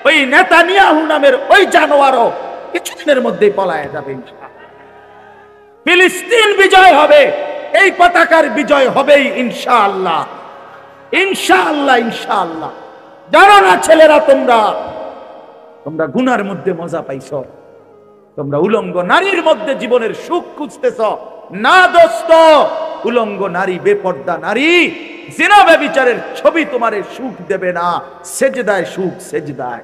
ওই নেতানিয়াহু নামের ওই জানোয়ারও কিছুদিনের মধ্যেই পলায় যাবে ইনশাআল্লাহ। ফিলিস্তিন বিজয় হবে, এই পতাকার বিজয় হবেই ইনশাআল্লাহ, ইনশাআল্লাহ, ইনশাআল্লাহ। জানো না ছেলেরা, তোমরা গুনার মধ্যে মজা পাইছ, তোমরা উলঙ্গ নারীর মধ্যে জীবনের সুখ খুঁজতেছ না দোস্ত। উলঙ্গ নারী, বেপর্দা নারী, জিনা ব্যভিচারের ছবি তোমারে সুখ দেবে না। সেজদায় সুখ, সেজদায়।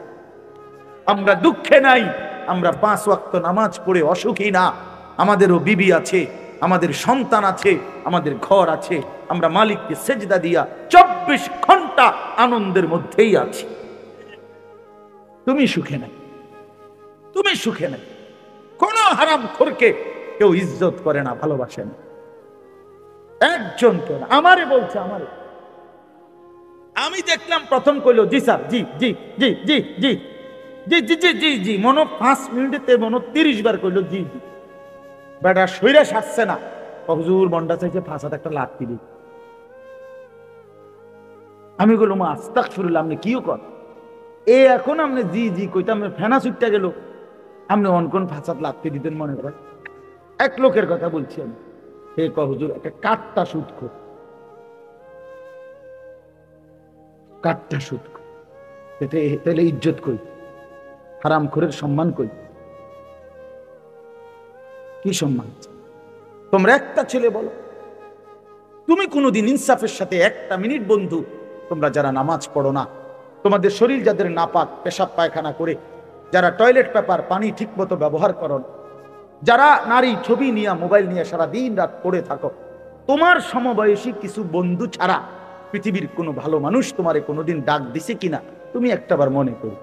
আমরা দুঃখে নাই, আমরা 5 ওয়াক্ত নামাজ পড়ে অসুখী না। আমাদেরও বিবি আছে, আমাদের সন্তান আছে, আমাদের ঘর আছে। আমরা মালিককে সেজদা দিয়া 24 ঘন্টা আনন্দের মধ্যেই আছি। তুমি সুখে নাই, তুমি সুখে নাই। কোন হারামখোরকে কেউ ইজ্জত করে না, ভালোবাসে না। একজন কেন আমারে বলছে, আমারে আমি দেখলাম প্রথম কইলো জি স্যার, জি জি জি জি জি জি জি জি জি জি, মনো 5 মিনিটে মনো 30 বার কইলো জি জি। বেটা শরীরে সারছে না, হুজুর মনটা চাইছে ফাঁসাতে একটা লাথি দিই। আমি বললাম আস্তাগফিরুল্লাহ, আপনি কিও কর এ এখন আপনি জি জি কইতাম ফেনা ছুটটা গেল, আপনি অনকন ফাঁসাত লাথি দিতেন মনে করেন। এক লোকের কথা বলছি আমি, হে হুজুর একটা কাঠটা সুদ কর, কাঠটা সুদ কর, তাহলে ইজ্জত কই, হারামখোরের সম্মান কই, কি সম্মান? তোমরা একটা ছেলে বলো, তুমি কোনোদিন ইনসাফের সাথে একটা মিনিট বন্ধু, তোমরা যারা নামাজ পড়ো না, তোমাদের শরীর যাদের নাপাক, পেশাব পায়খানা করে, যারা টয়লেট পেপার পানি ঠিক মতো ব্যবহার করো, যারা নারী ছবি নিয়ে মোবাইল নিয়ে সারা দিন রাত পড়ে থাকো, তোমার সমবয়সী কিছু বন্ধু ছাড়া পৃথিবীর কোনো ভালো মানুষ তোমারে কোনোদিন ডাক দিছে কিনা তুমি একটাবার মনে করো।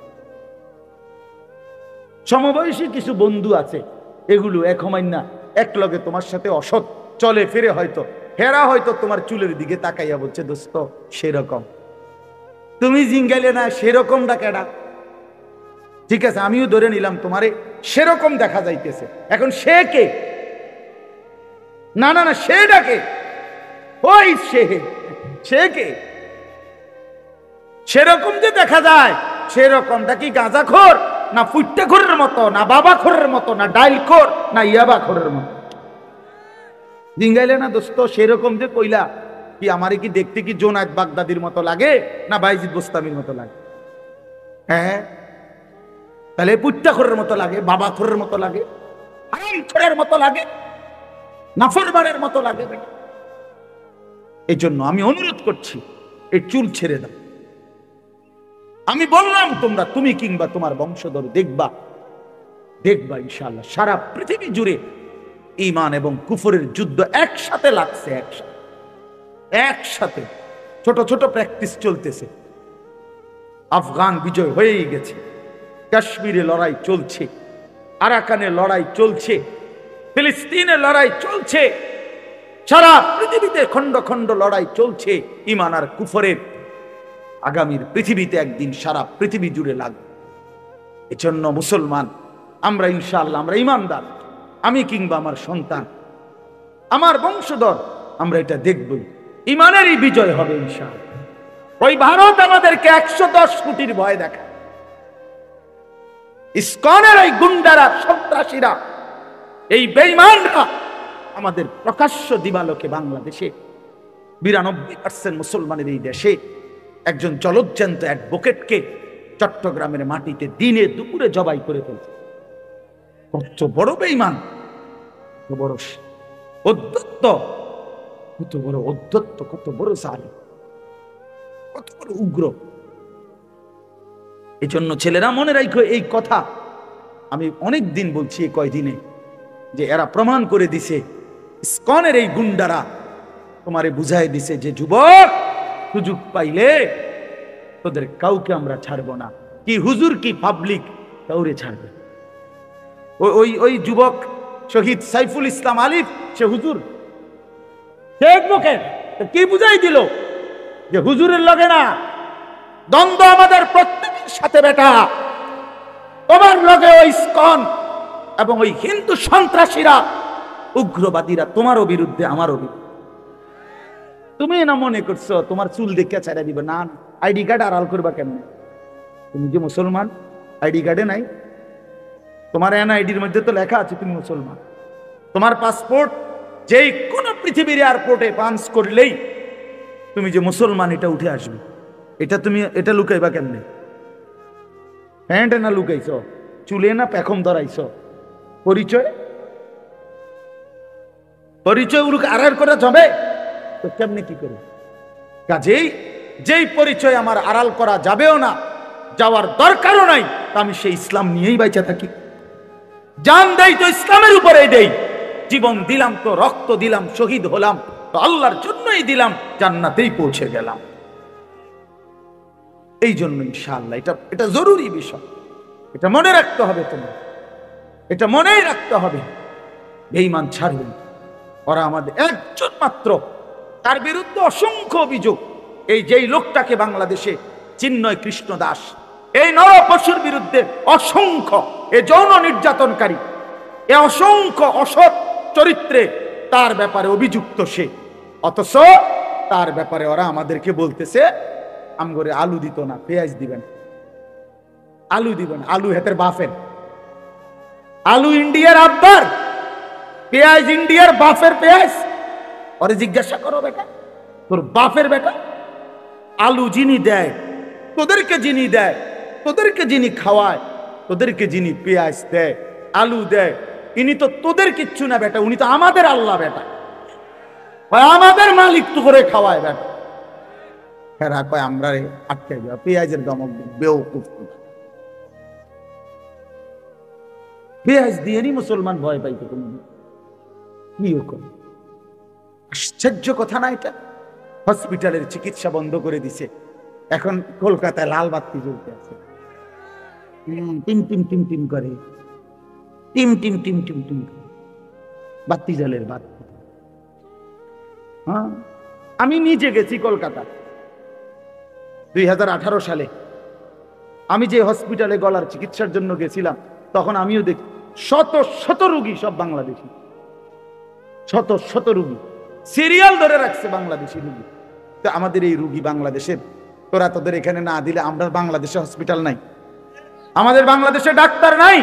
সমবয়সী কিছু বন্ধু আছে, এগুলো এক না এক লগে তোমার সাথে অসৎ চলে ফিরে, হয়তো হেরা হয়তো তোমার চুলের দিকে তাকাইয়া বলছে দোস্ত সেরকম, তুমি জিঙ্গাইলে না সেরকম ডাকেডা। ঠিক আছে, আমিও ধরে নিলাম তোমারে সেরকম দেখা যাইতেছে। এখন সে কে? না না না, সে ডাকে, ওই সে কে? সেরকম যে দেখা যায়, সেরকমটা কি গাঁজাখোর না ফুট্টাখোরের মতো, না বাবাখোরের মতো, না ডাইলখোর, না ইয়াবাখোরের মতো? জিঙ্গাইলে না দোস্ত সেরকম যে কইলা, কি আমারে কি দেখতে কি জোনায়েত বাগদাদির মতো লাগে না বাইজিদ বোস্তামির মতো লাগে? হ্যাঁ, তাহলে পুট্টাখোরের মতো লাগে, বাবাখোরের মতো লাগে, হারামখোরের মতো লাগে, নাফরমানের মতো লাগে। এই জন্য আমি অনুরোধ করছি, এই চুল ছেড়ে দাও। আমি বললাম তোমরা, তুমি কিংবা তোমার বংশধর দেখবা ইনশাআল্লাহ সারা পৃথিবী জুড়ে ঈমান এবং কুফরের যুদ্ধ একসাথে লাগছে, একসাথে ছোট ছোট প্র্যাকটিস চলতেছে। আফগান বিজয় হয়েই গেছে, কাশ্মীরে লড়াই চলছে, আরাকানে লড়াই চলছে, ফিলিস্তিনে লড়াই চলছে, সারা পৃথিবীতে খন্ড খন্ড লড়াই চলছে ঈমান আর কুফরের। আগামীর পৃথিবীতে একদিন সারা পৃথিবী জুড়ে লাগবে। এজন্য মুসলমান আমরা ইনশাআল্লাহ, আমরা ঈমানদার, আমি কিংবা আমার সন্তান, আমার বংশধর, আমরা এটা দেখবই, ঈমানেরই বিজয় হবে ইনশাআল্লাহ। ওই ভারত আমাদেরকে 110 কোটির ভয় দেখায়, ইসকনের এই গুন্ডারা, সন্ত্রাসীরা, এই বেঈমানরা আমাদের প্রকাশ্য দিবালোকে বাংলাদেশে 92% মুসলমানের এই দেশে একজন জলজ্যান্ত অ্যাডভোকেটকে চট্টগ্রামের মাটিতে দিনে দুপুরে জবাই করে ফেলছে। কত বড় বেঈমান, কত বড় অধ্যত্ত, কত বড় অধ্যত্ত, কত বড় জালিম, কত বড় উগ্র। এই জন্য ছেলেরা মনে রাখো এই কথা, আমি অনেক দিন বলছি, এই কয়দিনে যে এরা প্রমাণ করে দিছে, ইসকনের এই গুন্ডারা তোমারে বুঝাই দিছে যে যুবক, সুযোগ পাইলে তোদের কাউকে আমরা ছাড়বো না, কি হুজুর কি পাবলিক কাউরে ছাড়বে। ওই যুবক শহীদ সাইফুল ইসলাম আলিফ সে হুজুর, দেখবো কেন? কি বুঝাই দিল যে হুজুরের লগে না দ্বন্দ্ব আমাদের প্রত্যেকের সাথে বেটা। তোমার লগে ওই ইসকন এবং ওই হিন্দু সন্ত্রাসীরা, উগ্রবাদীরা তোমারও বিরুদ্ধে, আমারও বিরুদ্ধে। তুমি না মনে করছো তোমার চুল দেখে ছেড়ে দিবে? না, আইডি কার্ড আড়াল করবা কেন? তুমি যে মুসলমান, আইডি কার্ডে নাই? তোমার এনআইডির মধ্যে তো লেখা আছে তুমি মুসলমান। তোমার পাসপোর্ট যেই কোন পৃথিবীর এয়ারপোর্টে পাঞ্চ করলেই তুমি যে মুসলমান এটা উঠে আসবে। এটা লুকাইবা কেমনে? প্যান্টে না লুকাইছ, চুলে না পেখম ধরাইছ? পরিচয় আড়াল করা যাবে তো কেমনে কি করে? কাজেই যেই পরিচয় আমার আড়াল করা যাবেও না, যাওয়ার দরকারও নাই, আমি সেই ইসলাম নিয়েই বাইচা থাকি। জান দেই তো ইসলামের উপরে দেই, জীবন দিলাম তো, রক্ত দিলাম, শহীদ হলাম তো আল্লাহর জন্যই দিলাম, জান্নাতেই পৌঁছে গেলাম। এই জন্য ইনশাআল্লাহ এটা জরুরি বিষয়, এটা মনে রাখতে হবে। তোমার এটা মনেই রাখতে হবে। বেঈমান ছাড়বেন, ওরা আমাদের একজন মাত্র, তার বিরুদ্ধে অসংখ্য অভিযোগ। এই যেই লোকটাকে বাংলাদেশে চিন্ময় কৃষ্ণ দাস, এই নরপশুর বিরুদ্ধে অসংখ্য, এ যৌন নির্যাতনকারী, এ অসংখ্য অসৎ চরিত্রে তার ব্যাপারে অভিযুক্ত সে। অথচ তার ব্যাপারে ওরা আমাদেরকে বলতেছে আমগরে আলু দিত না, পেঁয়াজ দিবেন। আলু দিবেন, আলু হেতের বাফের, আলু ইন্ডিয়ার আব্বার, পেঁয়াজ ইন্ডিয়ার বাফের পেঁয়াজ। ওরে জিজ্ঞাসা করো বেটা, তোর বাপের বেটা আলু যিনি দেয়, তোদেরকে যিনি দেয়, তোদেরকে যিনি খাওয়ায়, তোদেরকে যিনি পেঁয়াজ দেয়, আলু দেয়, ইনি তো তোদের কিচ্ছু না বেটা, উনি তো আমাদের আল্লাহ বেটা, আমাদের মালিক তো করে খাওয়ায় বেটা। হ্যাঁ কয় আমরা আটকে যাওয়া পেঁয়াজের দমক বেওকুফ। পেঁয়াজ দিয়ে নি মুসলমান ভয় পাইতে কোন কি হুকুম? আশ্চর্য কথা না এটা? হসপিটালের চিকিৎসা বন্ধ করে দিছে, এখন কলকাতায় লাল বাতি জ্বলতে আছে, টিম টিম টিম টিম করে, team team team team team করে বাতি জ্বলের বাতি। হ্যাঁ, আমি নিজে গেছি কলকাতা 2018 সালে। আমি যে হসপিটালে গলার চিকিৎসার জন্য গেছিলাম, তখন আমিও দেখি শত শত রোগী, সব বাংলাদেশি, শত শত রোগী সিরিয়াল ধরে রাখছে, বাংলাদেশি রোগী। তো আমাদের এই রোগী বাংলাদেশের, তোরা তোদের এখানে না দিলে আমরা বাংলাদেশে হসপিটাল নাই, আমাদের বাংলাদেশে ডাক্তার নাই।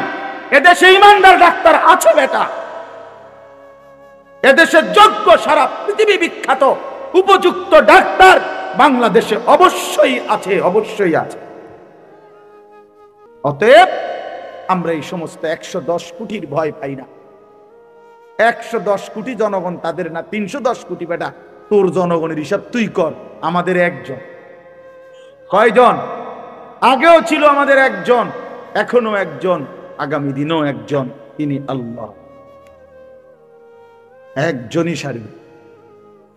এদেশে ইমানদার ডাক্তার আছে বেটা, এদেশে যোগ্য, সারা পৃথিবী বিখ্যাত উপযুক্ত ডাক্তার বাংলাদেশে অবশ্যই আছে, অবশ্যই আছে। অতএব আমরা এই সমস্ত 110 কোটির ভয় পাই না। 110 কোটি জনগণ তাদের না, 310 কোটি বেটা। তোর জনগণের হিসাব তুই কর, আমাদের একজন। কয়জন? আগেও ছিল আমাদের একজন, এখনো একজন, আগামী দিনও একজন, তিনি আল্লাহ। একজনই সারি,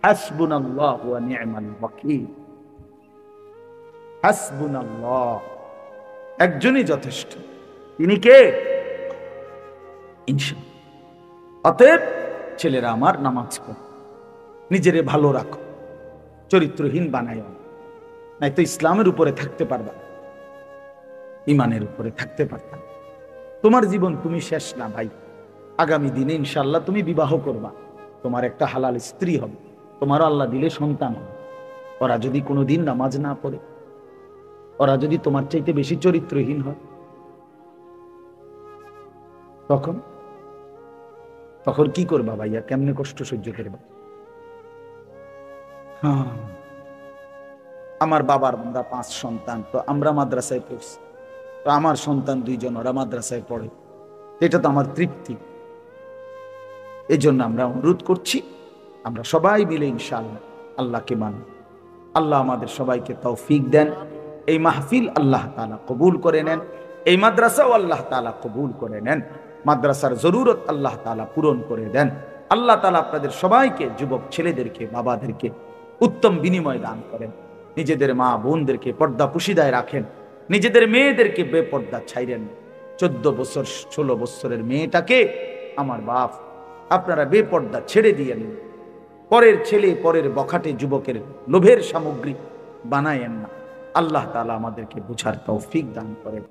হাসবুনাল্লাহু ওয়া নি'মাল ওয়াকিল। হাসবুনাল্লাহ, একজনই যথেষ্ট। তিনি কে? ইনশাআল্লাহ। অতএব ছেলেরা আমার, নামাজ পড়ো, নিজেরে ভালো রাখো, চরিত্রহীন বানাইও না, নাই তো ইসলামের উপরে থাকতে পারবা, ইমানের উপরে থাকতে পারবা। তোমার জীবন তুমি শেষ না ভাই। আগামী দিনে ইনশাআল্লাহ তুমি বিবাহ করবা, তোমার একটা হালাল স্ত্রী হবে, তোমারও আল্লাহ দিলে সন্তান হবে। ওরা যদি কোনোদিন নামাজ না পড়ে, ওরা যদি তোমার চাইতে বেশি চরিত্রহীন হয়, তখন তখন কি করবা ভাইয়া? কেমনে কষ্ট সহ্য করবা? হ্যাঁ, আমার বাবার আমরা 5 সন্তান, তো আমরা মাদ্রাসায় পড়ছি, তো আমার সন্তান 2 জন, ওরা মাদ্রাসায় পড়ে, এটা তো আমার তৃপ্তি। এই জন্য আমরা অনুরোধ করছি, আমরা সবাই মিলে ইনশাআল্লাহ আল্লাহকে মানি। আল্লাহ আমাদের সবাইকে তৌফিক দেন। এই মাহফিল আল্লাহ তাআলা কবুল করে নেন, এই মাদ্রাসাও আল্লাহ তাআলা কবুল করে নেন, মাদ্রাসার জরুরত আল্লাহ তাআলা পূরণ করে দেন। আল্লাহ তাআলা আপনাদের সবাইকে, যুবক ছেলেদেরকে, বাবাদেরকে উত্তম বিনিময় দান করেন। নিজেদের মা বোনদেরকে পর্দা পুশিদায় রাখেন, নিজেদের মেয়েদেরকে বেপর্দা ছাইরেন। 14 বছর 16 বছরের মেয়েটাকে আমার বাপ, আপনারা বেপর্দা ছেড়ে দিয়েন, পরের ছেলে পরের বখাটে যুবকের লোভের সামগ্রী বানায়েন না। আল্লাহ তাআলা আমাদেরকে বুঝার তৌফিক দান করেন।